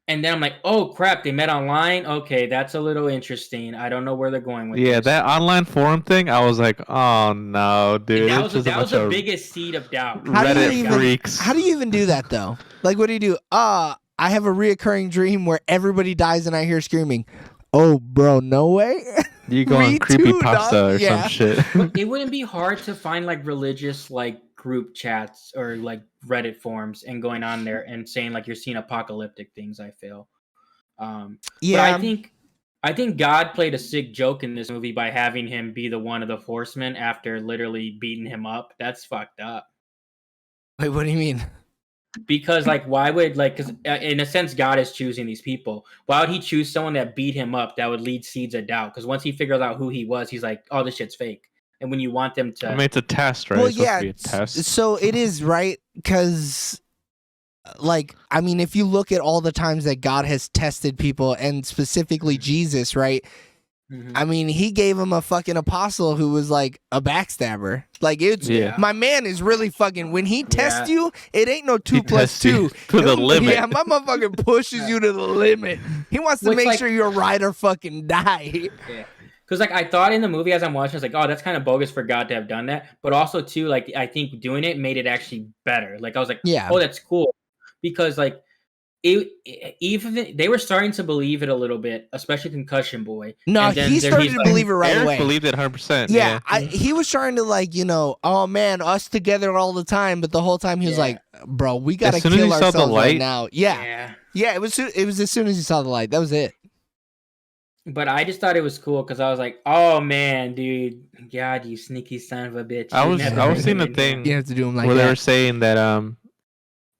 And then I'm like, oh crap, they met online. Okay, that's a little interesting. I don't know where they're going with Yeah, this. that online forum thing, I was like, oh no, dude. And it's just a that was bunch the of biggest seed of doubt. How do you Reddit even- freaks. How do you even do that though? Like, what do you do? I have a reoccurring dream where everybody dies and I hear screaming. Oh, bro, no way. You go on Me too, creepypasta dog. or Yeah. some shit. It wouldn't be hard to find like religious like group chats or like Reddit forums and going on there and saying like you're seeing apocalyptic things. I feel. Yeah, But I think God played a sick joke in this movie by having him be the one of the horsemen after literally beating him up. That's fucked up. Wait, what do you mean? Because like, why would like? Because in a sense, God is choosing these people. Why would He choose someone that beat him up? That would lead seeds of doubt. Because once he figures out who he was, he's like, "Oh, this shit's fake." And when you want them to, I mean, it's a test, right? Well, It's supposed yeah. to be a test. So it is, right? Because, like, I mean, if you look at all the times that God has tested people, and specifically Jesus, right? Mhm. I mean, he gave him a fucking apostle who was like a backstabber. Like, it's Yeah. my man is really fucking. When he tests you, it ain't no 2 He plus tests you 2 to the limit. Yeah, my motherfucker pushes you to the limit. He wants to Which, make like- sure you're right or fucking die. Because like I thought in the movie as I'm watching, I was like, "Oh, that's kind of bogus for God to have done that." But also too, like I think doing it made it actually better. Like I was like, Yeah. "Oh, that's cool," because like even they were starting to believe it a little bit, especially Concussion Boy. No, And then he there started he's to like- believe it right Eric away. believed it 100%. Yeah, he was trying to like, oh man, us together all the time, but the whole time he was Yeah. like, bro, we gotta As soon as kill he saw the ourselves right light- now. Yeah, it was as soon as he saw the light. That was it. But I just thought it was cool because I was like, "Oh man, dude, God, you sneaky son of a bitch!" I You was never I was bring seeing him a in here." thing You have to do him like where they were that. saying that M.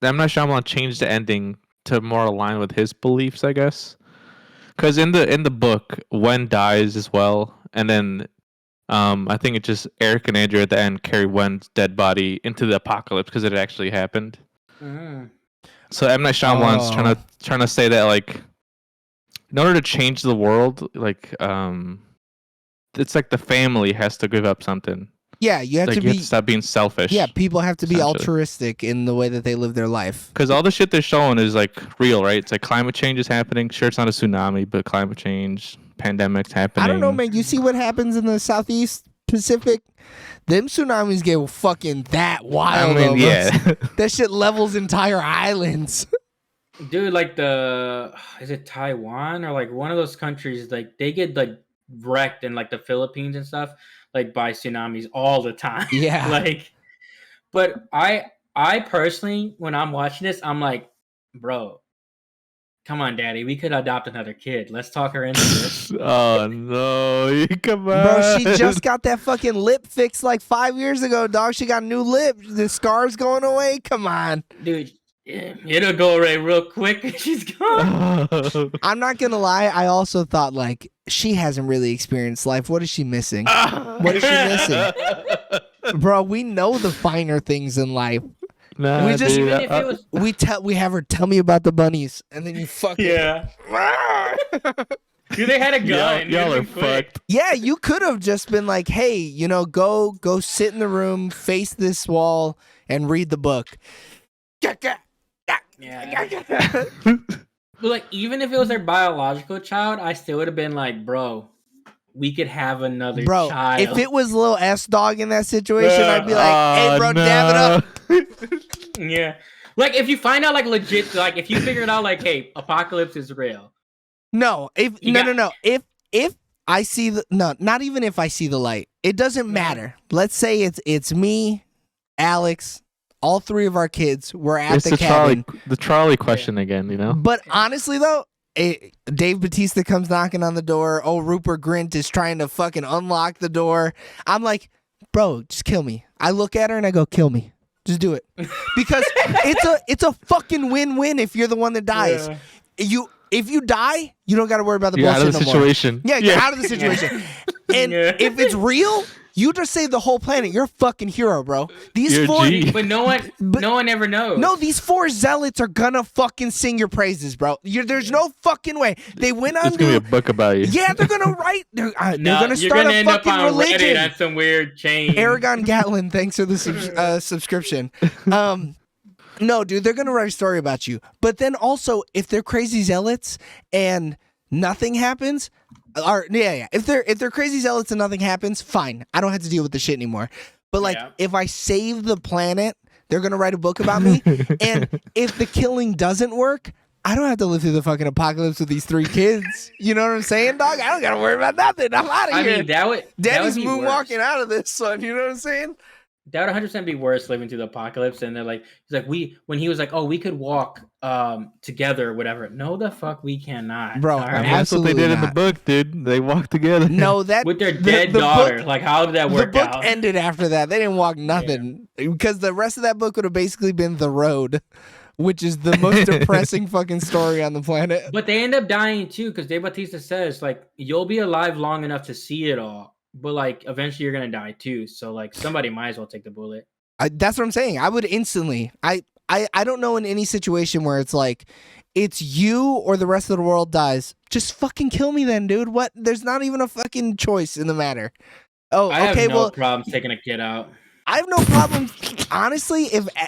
Night Shyamalan changed the ending to more align with his beliefs, I guess. Because in the book, Wen dies as well, and then I think it's just Eric and Andrew at the end carry Wen's dead body into the apocalypse because it actually happened. Mhm. So M. Night Shyamalan's Oh. trying to say that like, in order to change the world, like it's like the family has to give up something. Yeah, you have Like to you have be. to stop being selfish. Yeah, people have to be essentially. altruistic in the way that they live their life. Because all the shit they're showing is like real, right? It's like climate change is happening. Sure, it's not a tsunami, but climate change, pandemics happening. I don't know, man. You see what happens in the Southeast Pacific? Them tsunamis get fucking that I wild. mean, almost. yeah. That shit levels entire islands. Dude, like is it Taiwan or like one of those countries? Like they get like wrecked in like the Philippines and stuff, like by tsunamis all the time. Yeah. Like, but I personally, when I'm watching this, I'm like, bro, come on, daddy, we could adopt another kid. Let's talk her into this. Oh no! Come on, Bro, she just got that fucking lip fixed like 5 years ago, dog. She got a new lip. The scar's going away. Come on. Dude. It'll go away real quick. She's gone. I'm not gonna lie. I also thought like she hasn't really experienced life. What is she missing? What is she missing? Bro, we know the finer things in life. Nah, We just- dude, Even if it was, We have her tell me about the bunnies, and then you fucking yeah. Dude, they had a gun. y'all are It'd been quick. fucked. Yeah, you could have just been like, hey, go sit in the room, face this wall, and read the book. Yeah. But like, even if it was their biological child, I still would have been like, bro, we could have another Bro, child. if it was little S dog in that situation, I'd be like, hey, bro, dab it up. Yeah. Like, if you find out, like, legit, like, if you figured out, like, hey, apocalypse is real. No, You no. got- If I see not even if I see the light, it doesn't matter. Let's say it's me, Alex, all three of our kids. We're at It's the the cabin. trolley question again. You know. But honestly, though, Dave Bautista comes knocking on the door. Oh, Rupert Grint is trying to fucking unlock the door. I'm like, bro, just kill me. I look at her and I go, kill me. Just do it. Because it's a fucking win-win if you're the one that dies. If you die, you don't got to worry about the You're out bullshit of the no more. situation. Yeah, get out of the situation. And Yeah. if it's real, You just saved the whole planet. You're a fucking hero, bro. These You're a four, G. But no one ever knows. no, these 4 zealots are gonna fucking sing your praises, bro. There's no fucking way. They went on There's gonna be a to, book about you. yeah, they're gonna write. They're No, gonna you're start gonna a end up fucking on Reddit religion. on some weird chain. Aragon Gatlin, thanks for the subscription. No, dude, they're gonna write a story about you. But then also, if they're crazy zealots and nothing happens, or yeah, if they're crazy zealots and nothing happens, fine. I don't have to deal with the shit anymore. But like, Yeah. if I save the planet, they're gonna write a book about me. And if the killing doesn't work, I don't have to live through the fucking apocalypse with these 3 kids. You know what I'm saying, dog? I don't gotta worry about nothing. I'm out of I here. mean, that would Daddy's be moonwalking worse. out of this, son. You know what I'm saying? That would 100% be worse living through the apocalypse. And they're like, he's like, when he was like, oh, we could walk together or whatever. No, the fuck, we cannot. Bro, All And right? that's what they Absolutely did in the not. book, dude. They walked together. No, that With their the- dead the daughter. book- Like, how did that the work book out? ended after that. They didn't walk nothing because the rest of that book would have basically been The Road, which is the most depressing fucking story on the planet. But they end up dying too, because Dave Bautista says, like, you'll be alive long enough to see it all. But like eventually you're gonna die too. So like somebody might as well take the bullet. That's what I'm saying. I would instantly. I don't know in any situation where it's like it's you or the rest of the world dies. Just fucking kill me then, dude. What? There's not even a fucking choice in the matter. Oh, I okay. have no Well, problems taking a kid out. I have no problem. Honestly,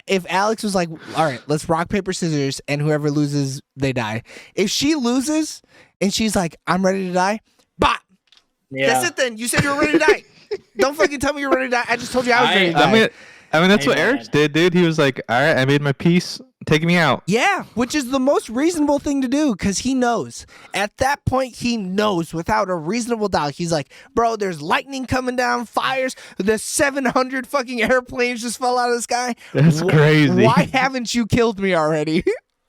if Alex was like, all right, let's rock, paper, scissors, and whoever loses, they die. If she loses and she's like, I'm ready to die, bah, Yeah. that's it then. You said you were ready to die. Don't fucking tell me you're ready to die. I just told you I was ready to die. I mean, that's what Amen. Eric did, dude. He was like, all right, I made my peace. Take me out. Yeah, which is the most reasonable thing to do because he knows. At that point, he knows without a reasonable doubt. He's like, bro, there's lightning coming down, fires. The 700 fucking airplanes just fell out of the sky. That's crazy. Why haven't you killed me already?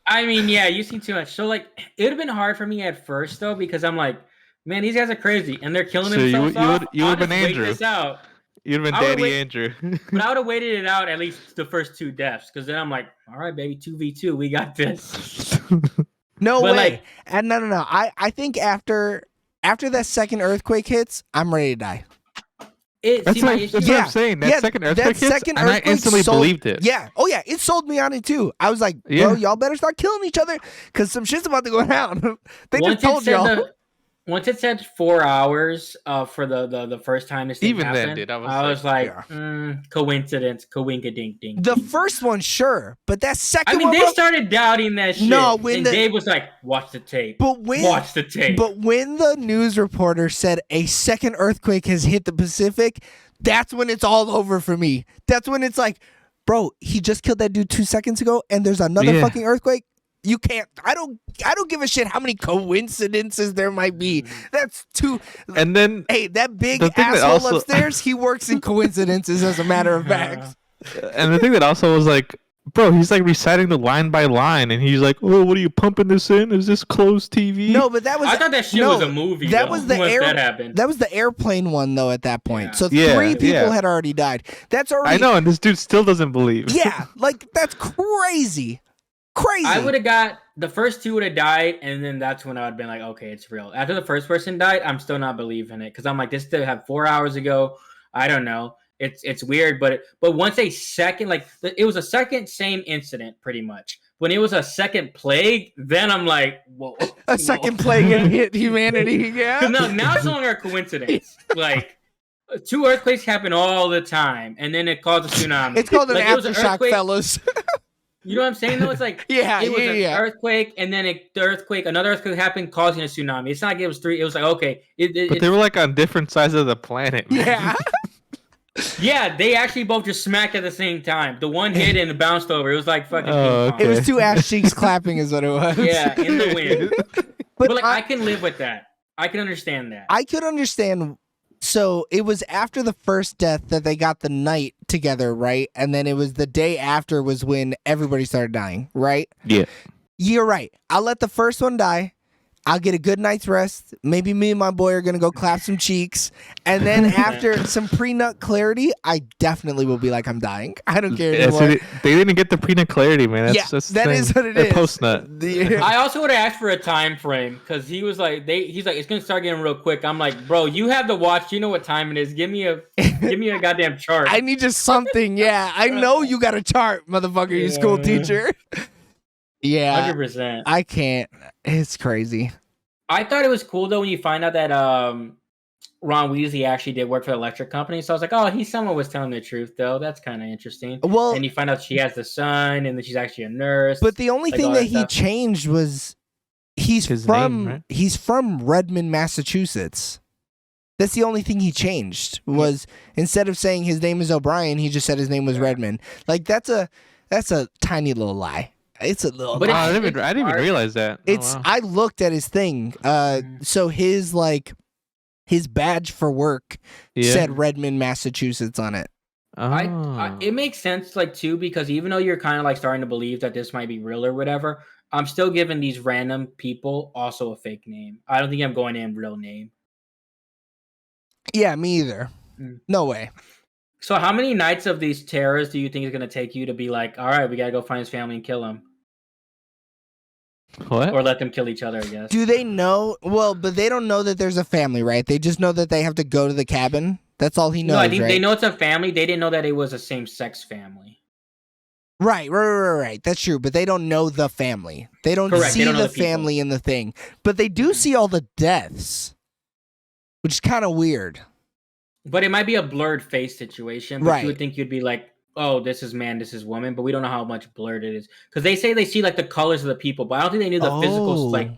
I mean, yeah, you see too much. So like it would have been hard for me at first though, because I'm like, man, these guys are crazy and they're killing So you themselves off. would I'll have been just wait Andrew. this out. You'd have been I would Daddy wait- Andrew. But I would have waited it out at least the first 2 deaths, because then I'm like, all right, baby, 2v2, we got this. No But, way. like- And no. I think after that second earthquake hits, I'm ready to die. That's, my what, issue. that's Yeah, what I'm saying. That yeah, second that earthquake hits, second and I earthquake instantly sold- believed it. Yeah. Oh yeah, it sold me on it too. I was like, bro, Yeah. y'all better start killing each other because some shit's about to go down. They Once just told it y'all. said once it said 4 hours for the first time this thing Even then, happened, dude, I I was was like, yeah. Coincidence, coinka-dink-dink. The first one, sure, but that second I mean, one, they bro- started doubting that shit. No, when and the- Dave was like, watch the tape. but when Watch the tape. but when the news reporter said a second earthquake has hit the Pacific, that's when it's all over for me. That's when it's like, bro, he just killed that dude 2 seconds ago, and there's another Yeah. fucking earthquake. You can't. I don't give a shit how many coincidences there might be. That's too. And then, Hey, that big The thing that asshole also- upstairs, he works in coincidences, as a matter of fact. and the thing that also was like, bro, he's like reciting the line by line, and he's like, oh, what are you pumping this in? Is this closed TV? No, but that was. I thought that shit no, was a movie. That though, was the once air. that happened. That was the airplane one though. At that point, Yeah. so Yeah, 3 people yeah. had already died. That's already. I know, and this dude still doesn't believe. Yeah, like that's crazy. Crazy. I would have got the first 2 would have died, and then that's when I would have been like, okay, it's real. After the first person died, I'm still not believing it because I'm like, this did have 4 hours ago. I don't know. It's weird, but once a second, like it was a second same incident pretty much. When it was a second plague, then I'm like, whoa, a second plague had hit humanity. Yeah. now it's no longer a coincidence. Like 2 earthquakes happen all the time, and then it caused a tsunami. It's called an Like, it was aftershock, earthquake- fellas. You know what I'm saying? Though it's like Yeah, it was an yeah. earthquake, and then another earthquake happened, causing a tsunami. It's not like it was 3. It was like okay, But they were like on different sides of the planet. man. Yeah. yeah, they actually both just smacked at the same time. The one hit and it bounced over. It was like fucking. Oh, ping pong. It was Okay. 2 ass cheeks clapping, is what it was. Yeah, in the wind. But But like I can live with that. I can understand that. I could understand. So it was after the first death that they got the night together, right? And then it was the day after was when everybody started dying, right? Yeah. You're right. I'll let the first one die. I'll get a good night's rest. Maybe me and my boy are gonna go clap some cheeks, and then after some pre-nut clarity, I definitely will be like, I'm dying. I don't care Yeah, so anymore. they didn't get the pre-nut clarity, man. That's the that thing. is what it They're is. post-nut. I also would have asked for a time frame because he was like, he's like, it's gonna start getting real quick. I'm like, bro, you have the watch. You know what time it is. Give me a goddamn chart. I need just something. Yeah, I know you got a chart, motherfucker. You school teacher. Yeah, 100%. I can't. It's crazy. I thought it was cool though when you find out that Ron Weasley actually did work for the electric company. So I was like, oh, someone was telling the truth though. That's kind of interesting. Well, and you find out she has the son, and that she's actually a nurse. but the only like thing all that that he stuff. changed was he's His from name, right? he's from Redmond, Massachusetts. That's the only thing he changed was instead of saying his name is O'Brien, he just said his name was Redmond. Like that's a tiny little lie. It's a little. But lie. I didn't even realize that. It's wow. I looked at his thing. So his badge for work said Redmond, Massachusetts on it. Oh. It makes sense like too because even though you're kind of like starting to believe that this might be real or whatever, I'm still giving these random people also a fake name. I don't think I'm going in real name. Yeah, me either. No way. So how many nights of these terrors do you think is going to take you to be like, all right, we got to go find his family and kill him? What? Or let them kill each other, I guess. Do they know? Well, but they don't know that there's a family, right? They just know that they have to go to the cabin. That's all he knows, No, I think right? they know it's a family. They didn't know that it was a same-sex family. Right. That's true, but they don't know the family. They don't Correct, see they don't know the the people. family in the thing. But they do see all the deaths, which is kind of weird. But it might be a blurred face situation. But you would think you'd be like, oh, this is man, this is woman. But we don't know how much blurred it is. Because they say they see like the colors of the people, but I don't think they knew the physical, like,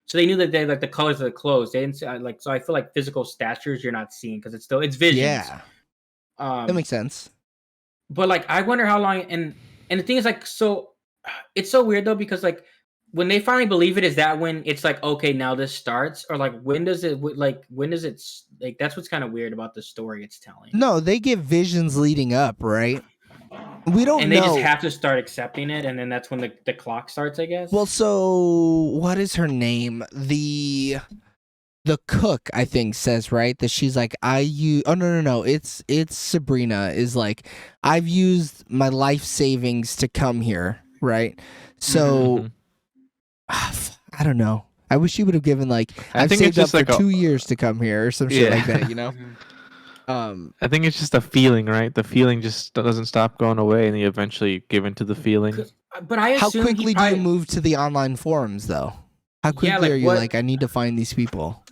so they knew that they like the colors of the clothes. They didn't see, like, so I feel like physical statures you're not seeing because it's visions. Yeah. That makes sense. But like, I wonder how long, and the thing is like, so it's so weird though, because like, when they finally believe it, is that when it's like, okay, now this starts, or like when does it like that's what's kind of weird about the story it's telling. No, they get visions leading up, right? We don't and know. they just have to start accepting it, and then that's when the clock starts, I guess. Well, so what is her name? The cook, I think, says, right, that she's like, no, it's Sabrina is like, I've used my life savings to come here, right? So I don't know. I wish you would have given like, I've think saved it's up just for like 2 years to come here or some shit like that, you know? I think it's just a feeling, right? The feeling just doesn't stop going away, and you eventually give into the feeling. But I How assume quickly do you move to the online forums, though? How quickly like, are you what- like, I need to find these people?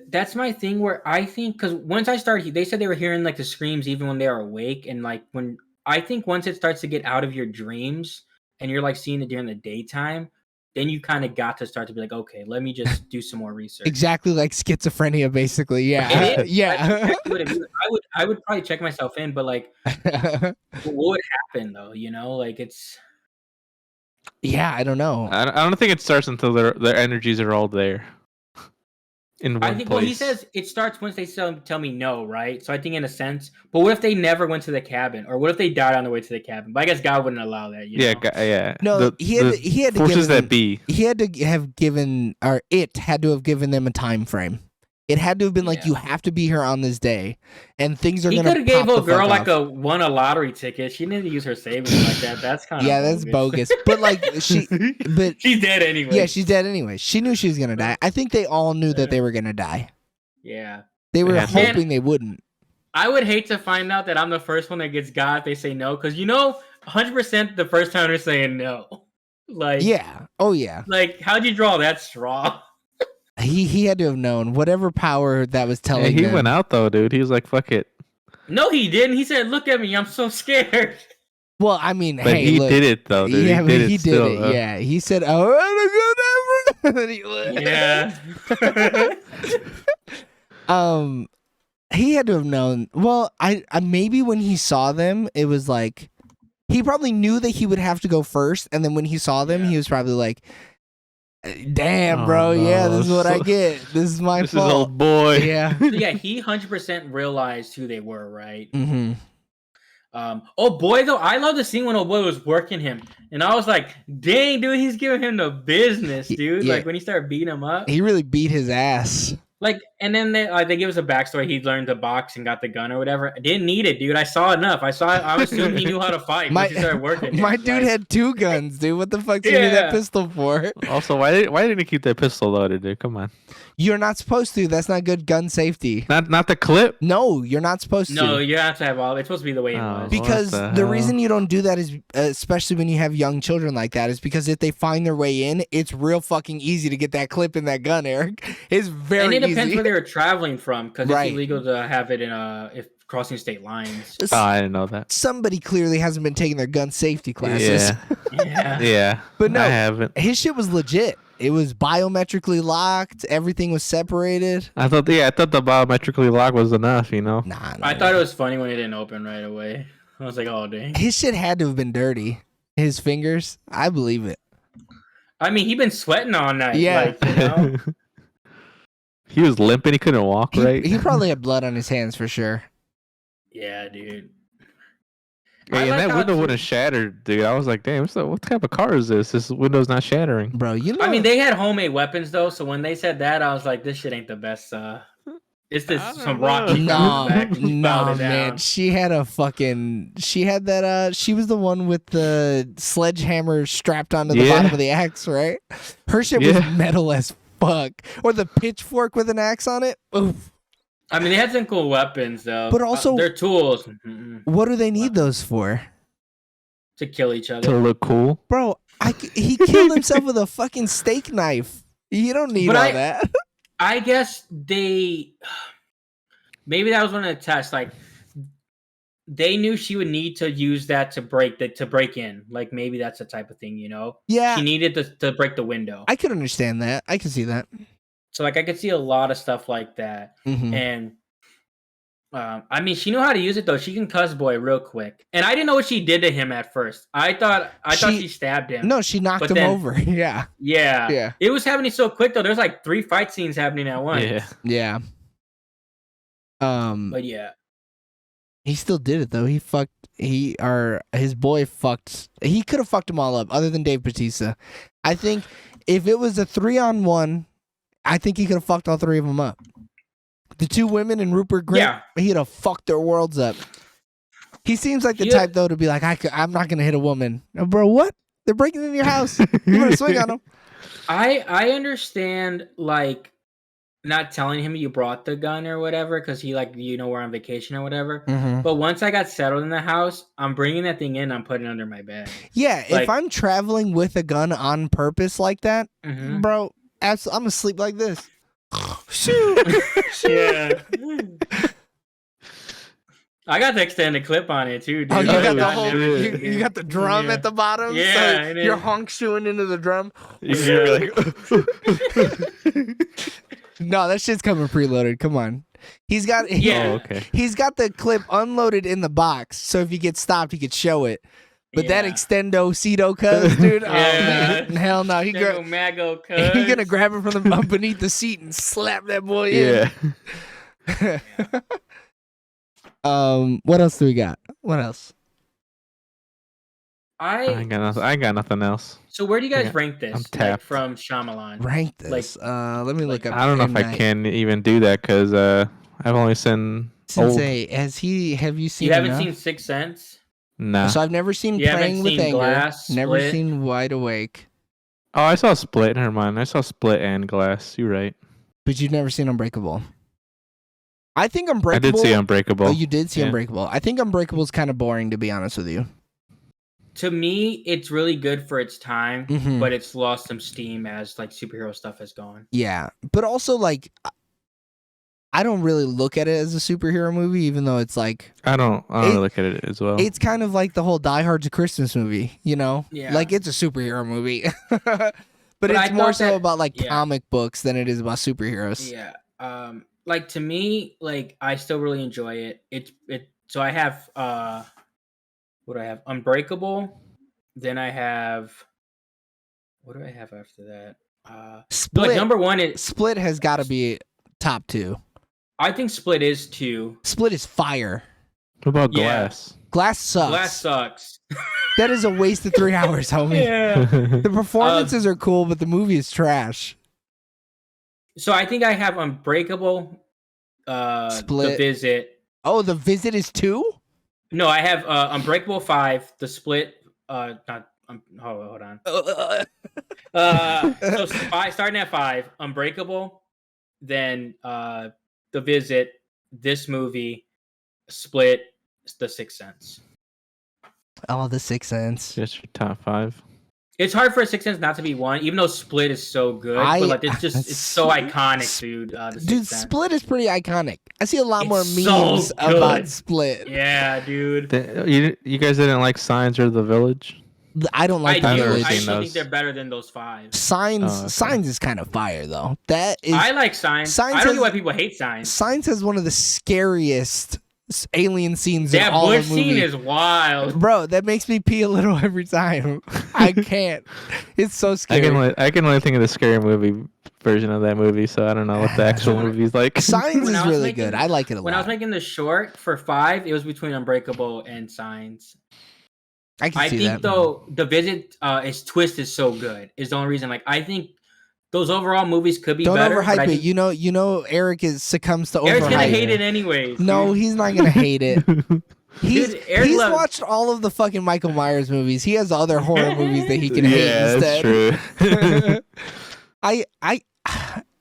That's my thing where I think, because once I started, they said they were hearing like the screams even when they are awake, and like when I think once it starts to get out of your dreams and you're like seeing it during the daytime, then you kind of got to start to be like, okay, let me just do some more research. Exactly like schizophrenia, basically. Yeah. It is. Yeah. That's exactly what it is. I would probably check myself in, but like, what would happen though? You know, like it's. Yeah, I don't know. I don't think it starts until their energies are all there. In one I think. place. Well, he says it starts once they tell me no, right? So I think in a sense. But what if they never went to the cabin, or what if they died on the way to the cabin? But I guess God wouldn't allow that. You know? Yeah. No, he had to forces give them, that be. He had to have given, or it had to have given them a time frame. It had to have been like, you have to be here on this day, and things are He gonna. could have gave pop a the girl fuck like off. won a lottery ticket. She didn't use her savings like that. That's kind of that's bogus. But like but she's dead anyway. Yeah, she's dead anyway. She knew she was gonna die. I think they all knew that they were gonna die. Yeah. They were Yeah. hoping they wouldn't. I would hate to find out that I'm the first one that gets got if they say no, because 100% the first time they're saying no. Like Yeah. Oh yeah. Like how'd you draw that straw? He had to have known whatever power that was telling Hey, he them. went out though, dude. He was like, "Fuck it." No, he didn't. He said, "Look at me, I'm so scared." Well, I mean, But hey, he look, did it though, dude. Yeah, he did it. Though. Yeah, he said, "I want to go there." Yeah. He had to have known. Well, I maybe when he saw them, it was like he probably knew that he would have to go first, and then when he saw them, he was probably like, "Damn, bro, yeah, this is what I get. This is my This fault." is old boy. Yeah. So yeah, he 100% realized who they were, right? Mm-hmm. Oh boy, though, I love the scene when old boy was working him, and I was like, "Dang, dude, he's giving him the business, dude." Yeah. Like when he started beating him up, He really beat his ass. like, and then they give us a backstory. He learned to box and got the gun or whatever. I didn't need it, dude. I saw enough. I assumed he knew how to fight. My, Once he started working. my him. dude Like, had 2 guns, dude. What the fuck do you need that Yeah. pistol for? Also, why didn't he keep that pistol loaded, dude? Come on. You're not supposed to. That's not good gun safety. Not the clip. No, you're not supposed no, to. you have to have all. It's supposed to be the way it Oh. was. Because What the the reason hell? you don't do that is, especially when you have young children like that, is because if they find their way in, it's real fucking easy to get that clip in that gun, Eric. It's very And it depends easy. where they were traveling from, because Right. it's illegal to have it in if crossing state lines. Oh, I didn't know that. Somebody clearly hasn't been taking their gun safety classes. Yeah. Yeah. Yeah. But no. I haven't. His shit was legit. It was biometrically locked. Everything was separated. I thought the biometrically lock was enough, you know. Nah, I thought it was funny when it didn't open right away. I was like, oh dang. his shit had to have been dirty. His fingers, I believe it. I mean, he been sweating all night. Yeah. Like, you know? He was limping. He couldn't walk right. He probably had blood on his hands for sure. Yeah, dude. Hey, I and like that how window too- wouldn't shatter, dude. I was like, damn, what type of car is this? This window's not shattering. Bro, you know. I mean, they had homemade weapons though, so when they said that, I was like, this shit ain't the best. It's this I don't some know. Rocky no, back. no, man. She had that. She was the one with the sledgehammer strapped onto the Yeah. bottom of the axe, right? Her shit was Yeah. metal as fuck. Or the pitchfork with an axe on it. Oof. I mean, they had some cool weapons though. But also- they're tools What do they need those for? to kill each To other. look cool. Bro, he killed himself with a fucking steak knife. You don't need But all I- that. I guess maybe that was one of the tests. Like they knew she would need to use that to break in. Like maybe that's the type of thing, you know. Yeah, She needed to break the window. I could understand that. I can see that. So like I could see a lot of stuff like that. Mhm. And I mean, she knew how to use it though. She can cuss boy real quick. And I didn't know what she did to him at first. I thought she stabbed him. No, she knocked But him then- over. Yeah, Yeah. yeah, It was happening so quick though. There's like 3 fight scenes happening at once. Yeah. yeah. But yeah. He still did it though. His boy fucked. He could have fucked them all up, other than Dave Bautista. I think if it was a 3-on-1, I think he could have fucked all 3 of them up. The 2 women and Rupert Grint, Yeah. he'd have fucked their worlds up. He seems like the Yeah. type though to be like, I'm not gonna hit a woman, bro. What? They're breaking into your house. You better swing on them. I understand like not telling him you brought the gun or whatever because he like we're on vacation or whatever. Mm-hmm. But once I got settled in the house, I'm bringing that thing in. I'm putting it under my bed. Yeah, if Like- I'm traveling with a gun on purpose like that, Mhm. bro, I'm gonna sleep like this. Shoot. Yeah. I got the extended clip on it too, dude. Oh, you Oh, got the yeah. whole, you got the drum Yeah. at the bottom. Yeah, so and you're then- honk shoeing into the drum. You can be like, No, that shit's coming preloaded. Come on. He's got Yeah. oh, okay. he's got the clip unloaded in the box, so if you get stopped, he could show it. But that Yeah. extendo Cedo cuz, dude, oh Yeah. man, hell no. He There go Mago, he gonna cuz. grab him from the beneath the seat and slap that boy in. Yeah. What else do we got? What else? I ain't got nothing else. So where do you guys Yeah, rank this? I'm Like, tapped. from Shyamalan. Rank this. Let me look up. I don't know M. if I Night. can even do that because I've only seen old. Sensei, have you seen You haven't enough? seen Sixth Sense? Nah. So I've never seen You haven't Praying with seen Anger. Glass, Never Split? seen Wide Awake. Oh, I saw Split. Never mind. I saw Split and Glass. You're right. But you've never seen Unbreakable. I think I Unbreakable. did see Unbreakable. Oh, you did see Yeah. Unbreakable. I think Unbreakable is kind of boring, to be honest with you. To me, it's really good for its time, Mhm. but it's lost some steam as like superhero stuff has gone. Yeah, but also like, I don't really look at it as a superhero movie, even though it's like I don't It- really look at it as well. it's kind of like the whole Die Hard's a Christmas movie, you know? Yeah. Like it's a superhero movie, but I it's more thought so that- about like yeah. comic books than it is about superheroes. Yeah. Like to me, like I still really enjoy it. So I have what do I have? Unbreakable. Then I have what do I have after that? Split. Like number one is Split has got to be top 2. I think Split is 2. Split is fire. What about Yeah. Glass? Glass sucks. Glass sucks. That is a waste of 3 hours, homie. Yeah. The performances are cool, but the movie is trash. So I think I have Unbreakable, Split. The Visit. Oh, The Visit is 2? No, I have Unbreakable 5, The Split. Not. Hold on. So starting at 5, Unbreakable, then The Visit, this movie, Split, The Sixth Sense. Oh, The Sixth Sense. Just your top 5. It's hard for a Sixth Sense not to be one, even though Split is so good. But like, it's so iconic, dude. Dude, Split is pretty iconic. I see a lot more It's memes so about good. Split. Yeah, dude. You guys didn't like Signs or The Village? I don't like I The do. Village. I seen still those. think they're better than those 5. Signs, Oh, okay. Signs is kind of fire though. That is. I like Signs. Signs I don't know has- why people hate Signs. Signs has one of the scariest alien scenes in That all bush the movie. scene is wild. Bro, that makes me pee a little every time. I can't. It's so scary. I can only think of the scary movie version of that movie, so I don't know what the actual movie's like. Signs When is I was really making- good. I like it a When I was lot. making the short for 5, it was between Unbreakable and Signs. I can I see think that. though The Visit, its twist is so good. Is the only reason. Like I think those overall movies could be Don't better. but I overhype it. think You know, Eric succumbs to Eric's gonna overhype. hate it anyways. No, dude. he's not gonna hate it. He's Eric loves- watched all of the fucking Michael Myers movies. He has other horror movies that he can hate Yeah, instead. that's true. I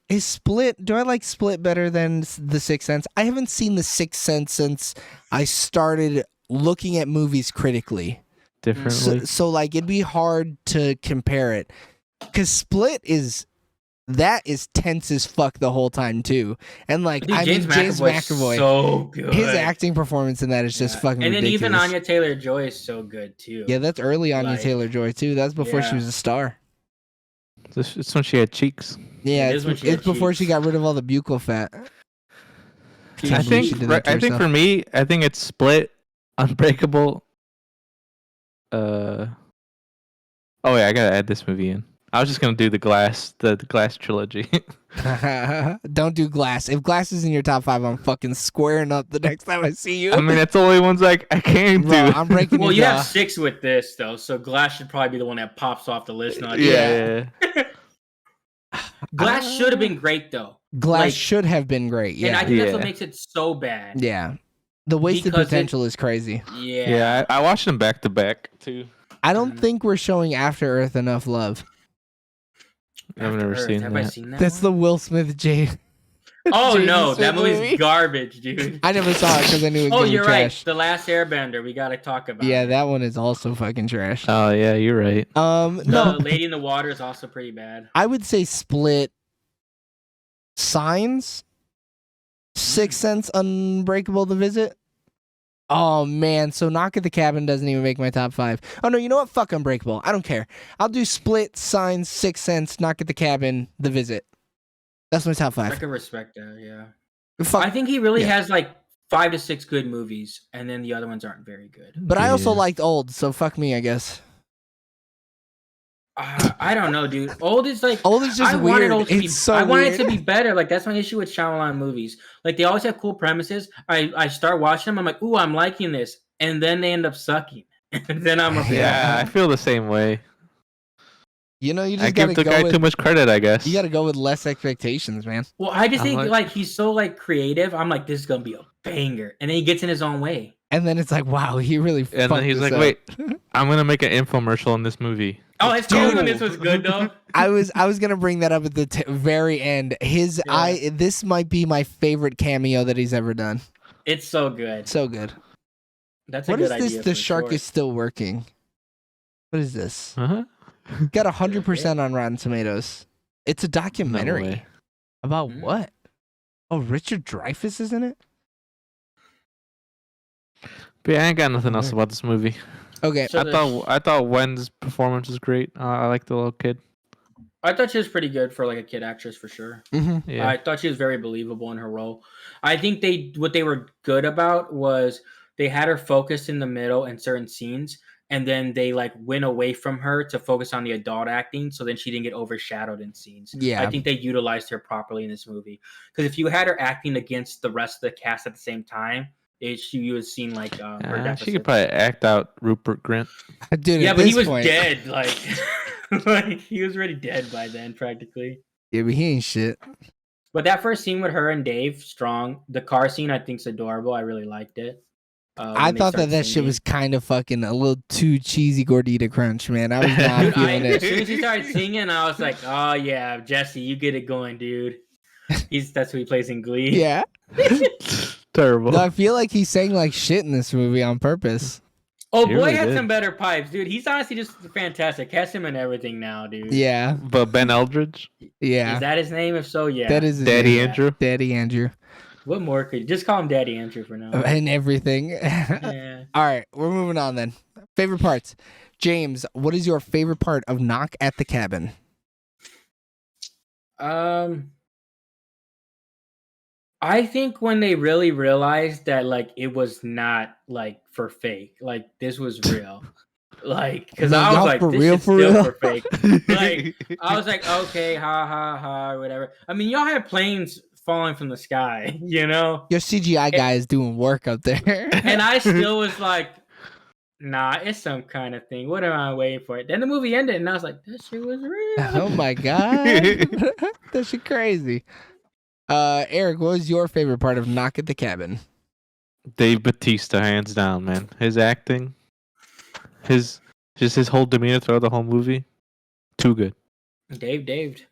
is Split. Do I like Split better than The Sixth Sense? I haven't seen The Sixth Sense since I started looking at movies critically. Differently. So like it'd be hard to compare it because Split is tense as fuck the whole time too, and like Dude, James McAvoy, so good. his acting performance in that is just Yeah. fucking And then ridiculous. even Anya Taylor-Joy is so good too. Yeah, that's early Anya Like- Taylor-Joy too. That's before she Yeah. was a star. It's when she had cheeks. Yeah, It is when she it's had before she cheeks. got rid of all the buccal fat. She- Can't I believe think she did that to I think herself. for me, I think it's Split, Unbreakable. Oh yeah, I gotta add this movie in. I was just gonna do the Glass trilogy. Don't do Glass. If Glass is in your top 5, I'm fucking squaring up the next time I see you. I mean, that's the only ones I can't do. Bro, I'm breaking Well, your you jaw. have 6 with this though, so Glass should probably be the one that pops off the list. Not yeah. Glass should have been great though, Glass like- should have been great. and I Yeah, think that's what Yeah. makes it so bad. yeah. The wasted Because it- potential is crazy. Yeah. Yeah, I watched them back to back too. I don't Mhm. think we're showing After Earth enough love. I've never After Earth, seen have I that. seen that? That's the one? Will Smith J. Oh Jaden no, Smith that movie's movie. garbage, dude. I never saw it because I knew it was Oh, gonna be you're trash. right. The Last Airbender. We gotta talk about. Yeah, it. that one is also fucking trash. Oh yeah, you're right. The No, Lady in the Water is also pretty bad. I would say Split, Signs, Sixth Sense, Unbreakable, The Visit. Oh man, so Knock at the Cabin doesn't even make my top 5. Oh no, you know what? Fuck Unbreakable. I don't care. I'll do Split, Signs, Sixth Sense, Knock at the Cabin, The Visit. That's my top I 5. can respect that. Yeah. Fuck. I think he really Yeah. has like 5 to 6 good movies, and then the other ones aren't very good. But I also Yeah. liked Old, so fuck me, I guess. I don't know, dude. Old is like. Old is just I weird. wanted Old to be. It's so I wanted weird. it to be better. Like that's my issue with Shyamalan movies. Like they always have cool premises. I start watching them. I'm like, ooh, I'm liking this, and then they end up sucking. And then I'm like, Yeah, I feel the same way. You know, you I just gotta give the go guy with, too much credit, I guess. you gotta go with less expectations, man. Well, I just I'm think like- like he's so like creative. I'm like, this is gonna be a banger, and then he gets in his own way. And then it's like, wow, he really And then fucked he's this like, up. "Wait, I'm gonna make an infomercial in this movie." Oh, his Dude. tone on this was good though. I was gonna bring that up at the very end. Yeah. This might be my favorite cameo that he's ever done. It's so good. So good. That's a What good is this? idea. The for shark short. is still working. What is this? Uh-huh. Got 100% on Rotten Tomatoes. It's a documentary way. about Mm. what? Oh, Richard Dreyfuss is in it. But yeah, I ain't got nothing else Weird. about this movie. Okay. So I thought Wen's performance was great. I like the little kid. I thought she was pretty good for like a kid actress for sure. hmm Yeah. I thought she was very believable in her role. I think what they were good about was they had her focused in the middle in certain scenes, and then they like went away from her to focus on the adult acting, so then she didn't get overshadowed in scenes. Yeah. I think they utilized her properly in this movie. Because if you had her acting against the rest of the cast at the same time, you had seen like her She deficits. could probably act out Rupert Grint. Dude, Yeah, at but he this was point, dead. Like, like he was already dead by then, practically. Yeah, but he ain't shit. But that first scene with her and Dave, strong. The car scene, I think's adorable. I really liked it. I When they thought start that shit singing. was kind of fucking a little too cheesy Gordita Crunch, man. I was not Dude, feeling as it. soon as he started singing, I was like, "Oh yeah, Jesse, you get it going, dude." That's who he plays in Glee. Yeah. Terrible. No, I feel like he sang like shit in this movie on purpose. Oh, He boy really had did. some better pipes, dude. He's honestly just fantastic. Cast him in everything now, dude. Yeah. But Ben Eldridge, Yeah. Is that his name? If so, yeah. That is his Daddy name. Andrew. Daddy Andrew. What more could you just call him Daddy Andrew for now? And everything. Yeah. All right, we're moving on then. Favorite parts. James, what is your favorite part of Knock at the Cabin? I think when they really realized that like it was not like for fake, like this was real. Like, because No, I was y'all like, for this real, is for still real? for fake. Like, I was like, okay, ha ha ha, or whatever. I mean, y'all had planes falling from the sky, you know? Your CGI guy is doing work up there. And I still was like, nah, it's some kind of thing. What am I waiting for? Then the movie ended, and I was like, that shit was real. Oh my god. That shit crazy. Eric, what was your favorite part of Knock at the Cabin? Dave Bautista, hands down, man. His acting, his whole demeanor throughout the whole movie, too good. Dave.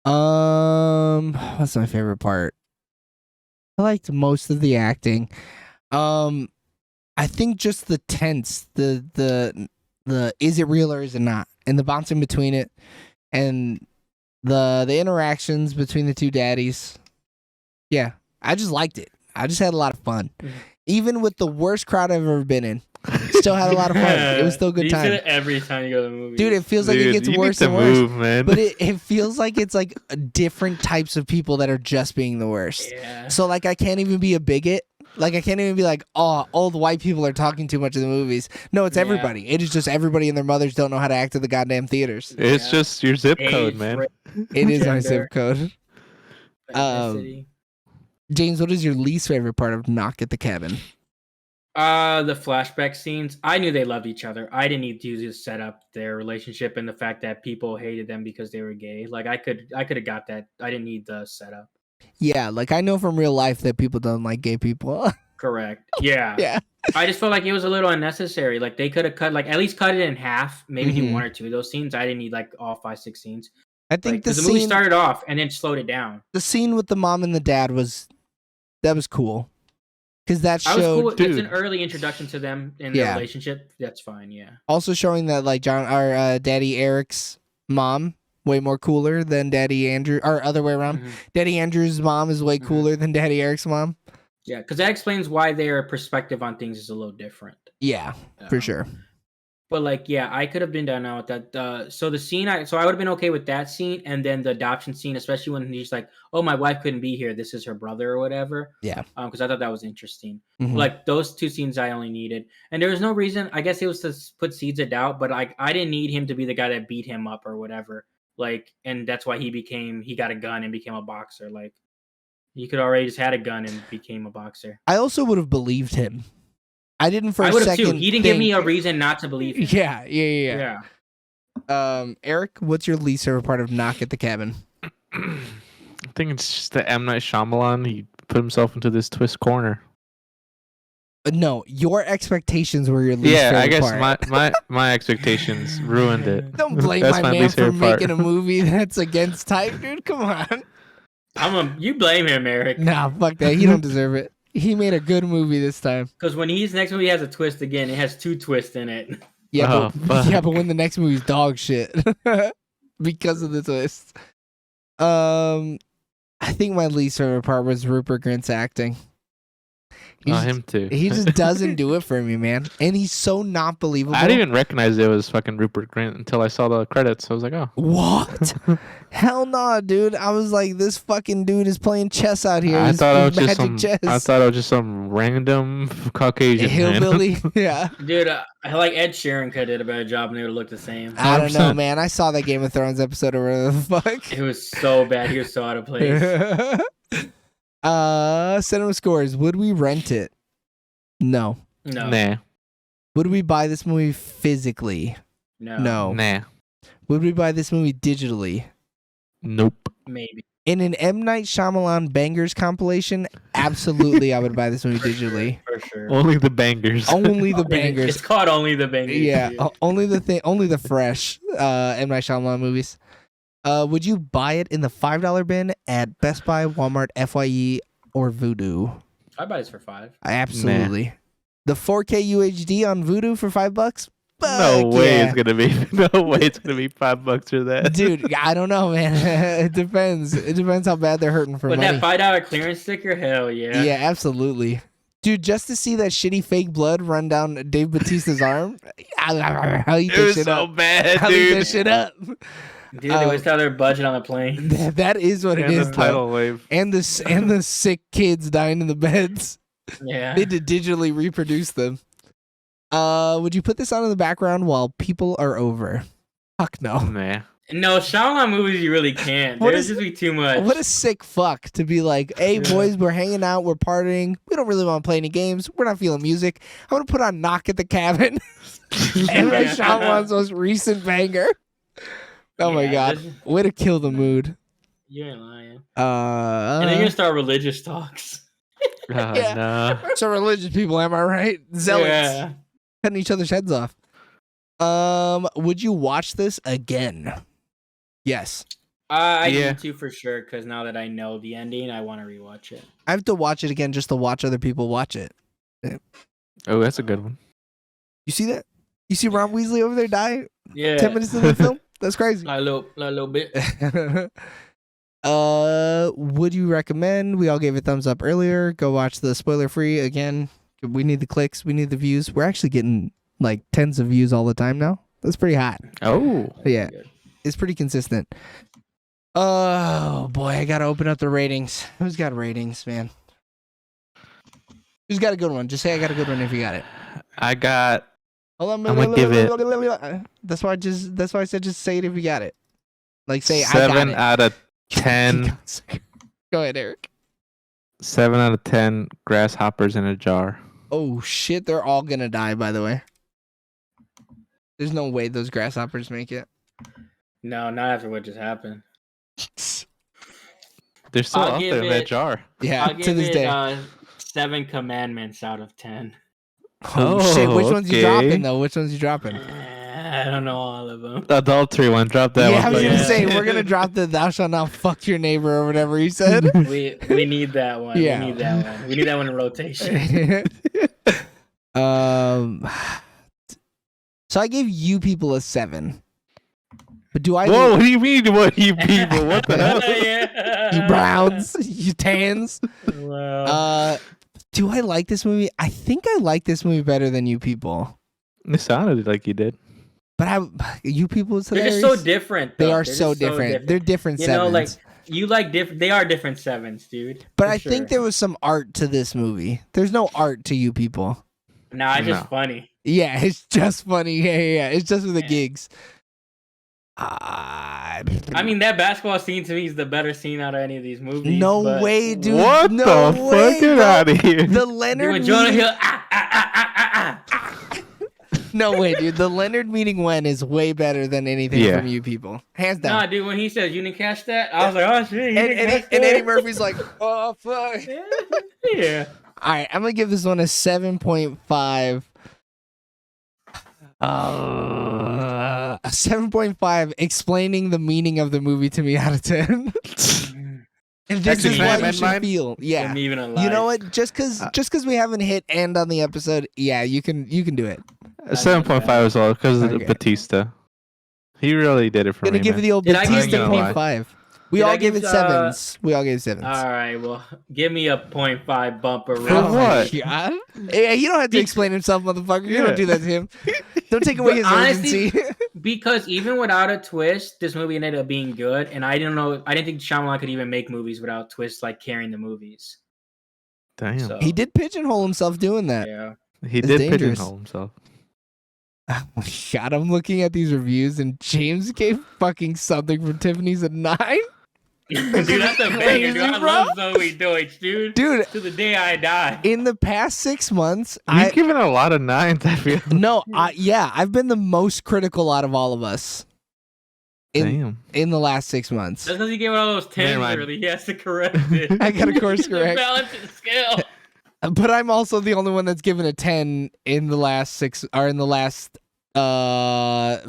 What's my favorite part? I liked most of the acting. I think just the tense, the is it real or is it not, and the bouncing between it, and the interactions between the two daddies. Yeah, I just liked it. I just had a lot of fun, Mhm. even with the worst crowd I've ever been in. Still had a lot of fun. It was still a good You say time, that every time you go to the movie. dude. It feels like it Dude, gets you worse need to and worse. move, man. But it feels like it's like different types of people that are just being the worst. Yeah. So like I can't even be a bigot. Like I can't even be like, oh, old white people are talking too much in the movies. No, it's Yeah. everybody. It is just everybody and their mothers don't know how to act at the goddamn theaters. It's Yeah. just your zip Age, code, man. race, It is my Gender. zip code. ethnicity. James, what is your least favorite part of Knock at the Cabin? The flashback scenes. I knew they loved each other. I didn't need to just set up their relationship and the fact that people hated them because they were gay. Like I could have got that. I didn't need the setup. Yeah, like I know from real life that people don't like gay people. Correct. Yeah. Yeah. I just felt like it was a little unnecessary. Like they could have cut, like at least cut it in half, maybe do Mhm. one or two of those scenes. I didn't need like all 5-6 scenes. I think Like, the 'cause the movie scene, started off and then slowed it down. the scene with the mom and the dad was cool. Because that I was showed cool. It's dude. an early introduction to them in Yeah. their relationship. That's fine. Yeah. also showing that like our Daddy Eric's mom way more cooler than Daddy Andrew, or other way around. Mhm. Daddy Andrew's mom is way Mhm. cooler than Daddy Eric's mom. Yeah, because that explains why their perspective on things is a little different. Yeah, for Um, sure. But like, yeah, I could have been down now with that. So the scene, I would have been okay with that scene, and then the adoption scene, especially when he's like, "Oh, my wife couldn't be here. This is her brother or whatever." Yeah. Because I thought that was interesting. Mhm. Like those two scenes, I only needed, and there was no reason. I guess it was to put seeds of doubt, but like I didn't need him to be the guy that beat him up or whatever. Like, and that's why he got a gun and became a boxer. Like, he could already just had a gun and became a boxer. I also would have believed him. I didn't for I a would have second. too. He didn't give me a think- reason not to believe him. Yeah. Eric, what's your least favorite part of Knock at the Cabin? I think it's just that M. Night Shyamalan, he put himself into this twist corner. No, your expectations were your least Yeah, favorite I guess part. my expectations ruined it. Don't blame That's my man least for favorite part. making a movie that's against type, dude. Come on. You blame him, Eric. Nah, fuck that. He don't deserve it. He made a good movie this time. Because when his next movie has a twist again, it has 2 twists in it. Yeah, Oh, but fuck. when the next movie's dog shit because of the twist. I think my least favorite part was Rupert Grint's acting. Him too. He just doesn't do it for me, man. And he's so not believable. I didn't even recognize it was fucking Rupert Grint until I saw the credits. I was like, oh. What? Hell nah, dude. I was like, this fucking dude is playing chess out here. I He's thought it was magic just some. I chess. thought it was just some random Caucasian man. Hillbilly. Yeah. Dude, I like Ed Sheeran could have did a better job and they would have looked the same. I don't know, 100%. man. I saw that Game of Thrones episode or whatever the fuck. It was so bad. He was so out of place. Cinema scores. Would we rent it? No. No. Nah. Would we buy this movie physically? No. No. Nah. Would we buy this movie digitally? Nope. Maybe. In an M. Night Shyamalan bangers compilation, absolutely I would buy this movie digitally. For sure. Only the bangers. Only the It's bangers. called Only the Bangers. Yeah, dude. only the fresh M. Night Shyamalan movies. Would you buy it in the $5 bin at Best Buy, Walmart, FYE, or Vudu? I buy this for $5. Absolutely. The 4K UHD on Vudu for $5? No Fuck way yeah. it's gonna be. No way it's gonna be $5 for that. Dude, I don't know, man. It depends. It depends how bad they're hurting for But money. that $5 clearance sticker, hell yeah. Yeah, absolutely. Dude, just to see that shitty fake blood run down Dave Bautista's arm, how you It this was shit so up? bad, How you dude. this shit up? Dude, they wasted all their budget on the plane. That is what it And is, the though. tidal wave. And the sick kids dying in the beds. Yeah. They did digitally reproduce them. Would you put this on in the background while people are over? Fuck no. Nah. No, Shyamalan movies you really can't. What There's is- just be too much. What a sick fuck to be like, hey Yeah. boys, we're hanging out, we're partying, we don't really want to play any games, we're not feeling music. I'm gonna put on Knock at the Cabin. And Ray Shyamalan's most recent banger. Oh my Yeah, god. this- Way to kill the mood. You ain't lying. And then you're gonna start religious talks. Yeah. Nah. So religious people, am I right? Zealots. Yeah. Cutting each other's heads off. Would you watch this again? Yes. I Yeah. need to for sure, because now that I know the ending, I want to rewatch it. I have to watch it again just to watch other people watch it. Oh, that's a good one. You see that? You see Ron Weasley over there die Yeah. 10 minutes into the film? That's crazy. A little bit. Would you recommend? We all gave a thumbs up earlier. Go watch the spoiler free again. We need the clicks. We need the views. We're actually getting like tens of views all the time now. That's pretty hot. Oh. Yeah, Good. it's pretty consistent. Oh boy, I gotta open up the ratings. Who's got ratings, man? Who's got a good one? Just say I got a good one if you got it. I got. Hold on, I'm gonna give it- That's why I said just say it if you got it. Like say I 7 got it. out of 10. Go ahead, Eric. 7 out of 10 grasshoppers in a jar. Oh shit, they're all gonna die. By the way, there's no way those grasshoppers make it. No, not after what just happened. They're still I'll out give there in that it- jar. Yeah, I'll to give this it day. 7 commandments out of 10. Oh shit, which Oh, ones you okay. dropping though? Which ones you dropping? I don't know all of them. The adultery one. Drop that Yeah, I one. was gonna Yeah. say we're gonna drop the "Thou shalt not fuck your neighbor" or whatever he said. We need that one. Yeah. We need that one. We need that one in rotation. So I gave you people a 7. But do I? Whoa, what do you mean? What you people? What the hell? Yeah. You browns, you tans. Wow. Do I like this movie? I think I like this movie better than you people. It sounded like you did. But you people, it's They're just hilarious. so different. They though. are They're so just different. They're different You know, sevens. like you like different. They are different 7s, dude. but for I think sure. there was some art to this movie. There's no art to you people. Nah, it's just No. funny. Yeah, it's just funny. Yeah. It's just for the Yeah. gigs. I mean, that basketball scene to me is the better scene out of any of these movies. no but- way, dude. What no the way, fuck? Get bro. out of here. The Dude, Leonard when Jonah meeting... Hill, ah. No way, dude. The Leonard meeting when is way better than anything Yeah. from you people. Hands Nah, down. dude, when he says you didn't catch that, I was like, oh shit. And Eddie Murphy's like, oh fuck. Yeah. All right, I'm gonna give this one a 7.5. A 7.5 explaining the meaning of the movie to me out of 10. And this Actually, is can I what you amend should mine? feel. Yeah. Even alive. You know what? Just cause we haven't hit end on the episode, yeah, you can do it. 7.5 as well because of Okay. Batista. He really did it for Gonna me. give man. the old Did I give Batista you- 0.5. We Did all I gave give, it 7s. We all gave 7s. All right, well, give me a 0.5 bumper. For real what? quick. God. Yeah, you don't have to explain himself, motherfucker. You don't Yeah. do that to him. Don't take away his But honestly- urgency. Because even without a twist, this movie ended up being good, and I didn't think Shyamalan could even make movies without twists like carrying the movies. Damn. So, He did pigeonhole himself doing that. Yeah. He It's did dangerous. pigeonhole himself. Oh my god, I'm looking at these reviews and James gave fucking something from Tiffany's a 9. Dude, that's a banger, dude. Crazy, I bro. love Zoe Deutsch, dude. Dude, To the day I die. in the past 6 months, You've given a lot of nines, I feel. I've been the most critical out of all of us Damn. in the last 6 months. That's because he gave out all those tens Never mind. early. He has to correct it. I gotta course The correct. balance and scale. But I'm also the only one that's given a 10 in the last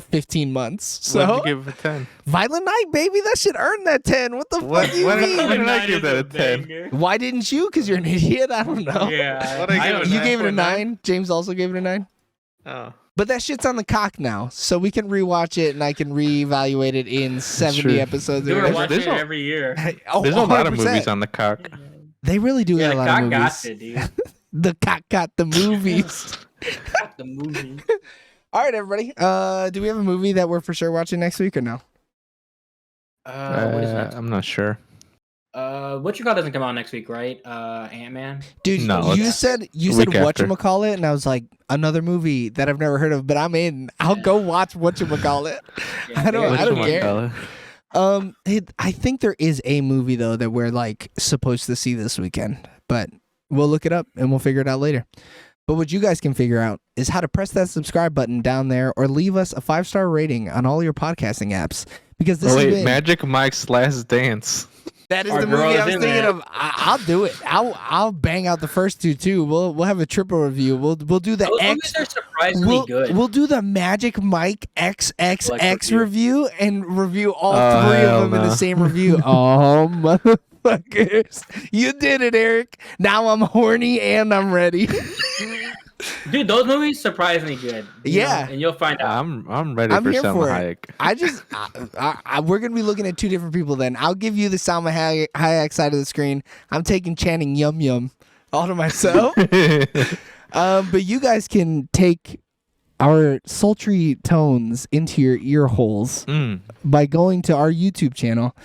15 months. What did So you give it a 10? Violent Night, baby, that should earn that 10. What the What- fuck do you what- mean? what did I Nine give is that a a 10? banger. Why didn't you? Because you're an idiot. I don't know. Yeah. What'd I give don't it? You know. gave it a 9.9? 9. James also gave it a 9. Oh. But that shit's on the cock now, so we can rewatch it and I can reevaluate it in 70 true. episodes. Dude, or we're whatever. watching There's it a- every year. Oh, There's a lot of 100%. movies on the cock. They really do Yeah, got a the lot cock of got movies. it, dude. The cock got the movies. The movie. All right, everybody. Do we have a movie that we're for sure watching next week or no? What is next? I'm not sure. What you call doesn't come out next week, right? Ant-Man. Dude, No, you it's said week after. whatchamacallit, and I was like, another movie that I've never heard of, but I'm in. I'll go watch whatchamacallit. Yeah, I don't care. Whatchamacallit? I think there is a movie though that we're like supposed to see this weekend, but we'll look it up and we'll figure it out later. But what you guys can figure out is how to press that subscribe button down there or leave us a 5-star rating on all your podcasting apps. Because this Oh, has wait, been, Magic Mike's Last Dance. that is Our the girl movie is I was in thinking there. of. I'll do it. I'll bang out the first two too. We'll have a triple review. We'll do the Those X. movies are surprisingly good. We'll do the Magic Mike XXX review and review all Oh, three hell of them in the no. same review. Oh, motherfuckers. You did it, Eric. Now I'm horny and I'm ready. Dude, those movies surprisingly good. You Yeah. know, and you'll find out. I'm ready I'm for here Selma for Hayek. I just, we're going to be looking at two different people then. I'll give you the Salma Hayek side of the screen. I'm taking Channing Yum Yum all to myself. But you guys can take our sultry tones into your ear holes by going to our YouTube channel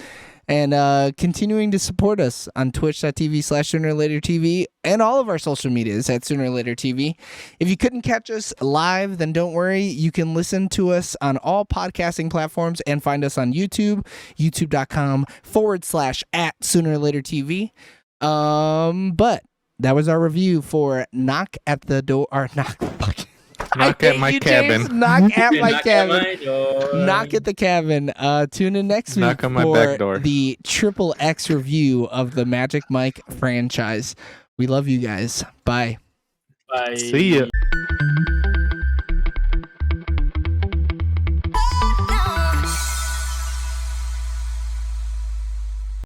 and continuing to support us on twitch.tv/SoonerLaterTV and all of our social medias at SoonerLaterTV. If you couldn't catch us live, then don't worry. You can listen to us on all podcasting platforms and find us on YouTube, youtube.com/@SoonerLaterTV. But that was our review for Knock at the Door, or Knock Knock at My Cabin. Knock at Dude, my knock cabin. my door. Knock at the cabin. Tune in next Knock week on my for back door. the Triple X review of the Magic Mike franchise. We love you guys. Bye. Bye. See ya.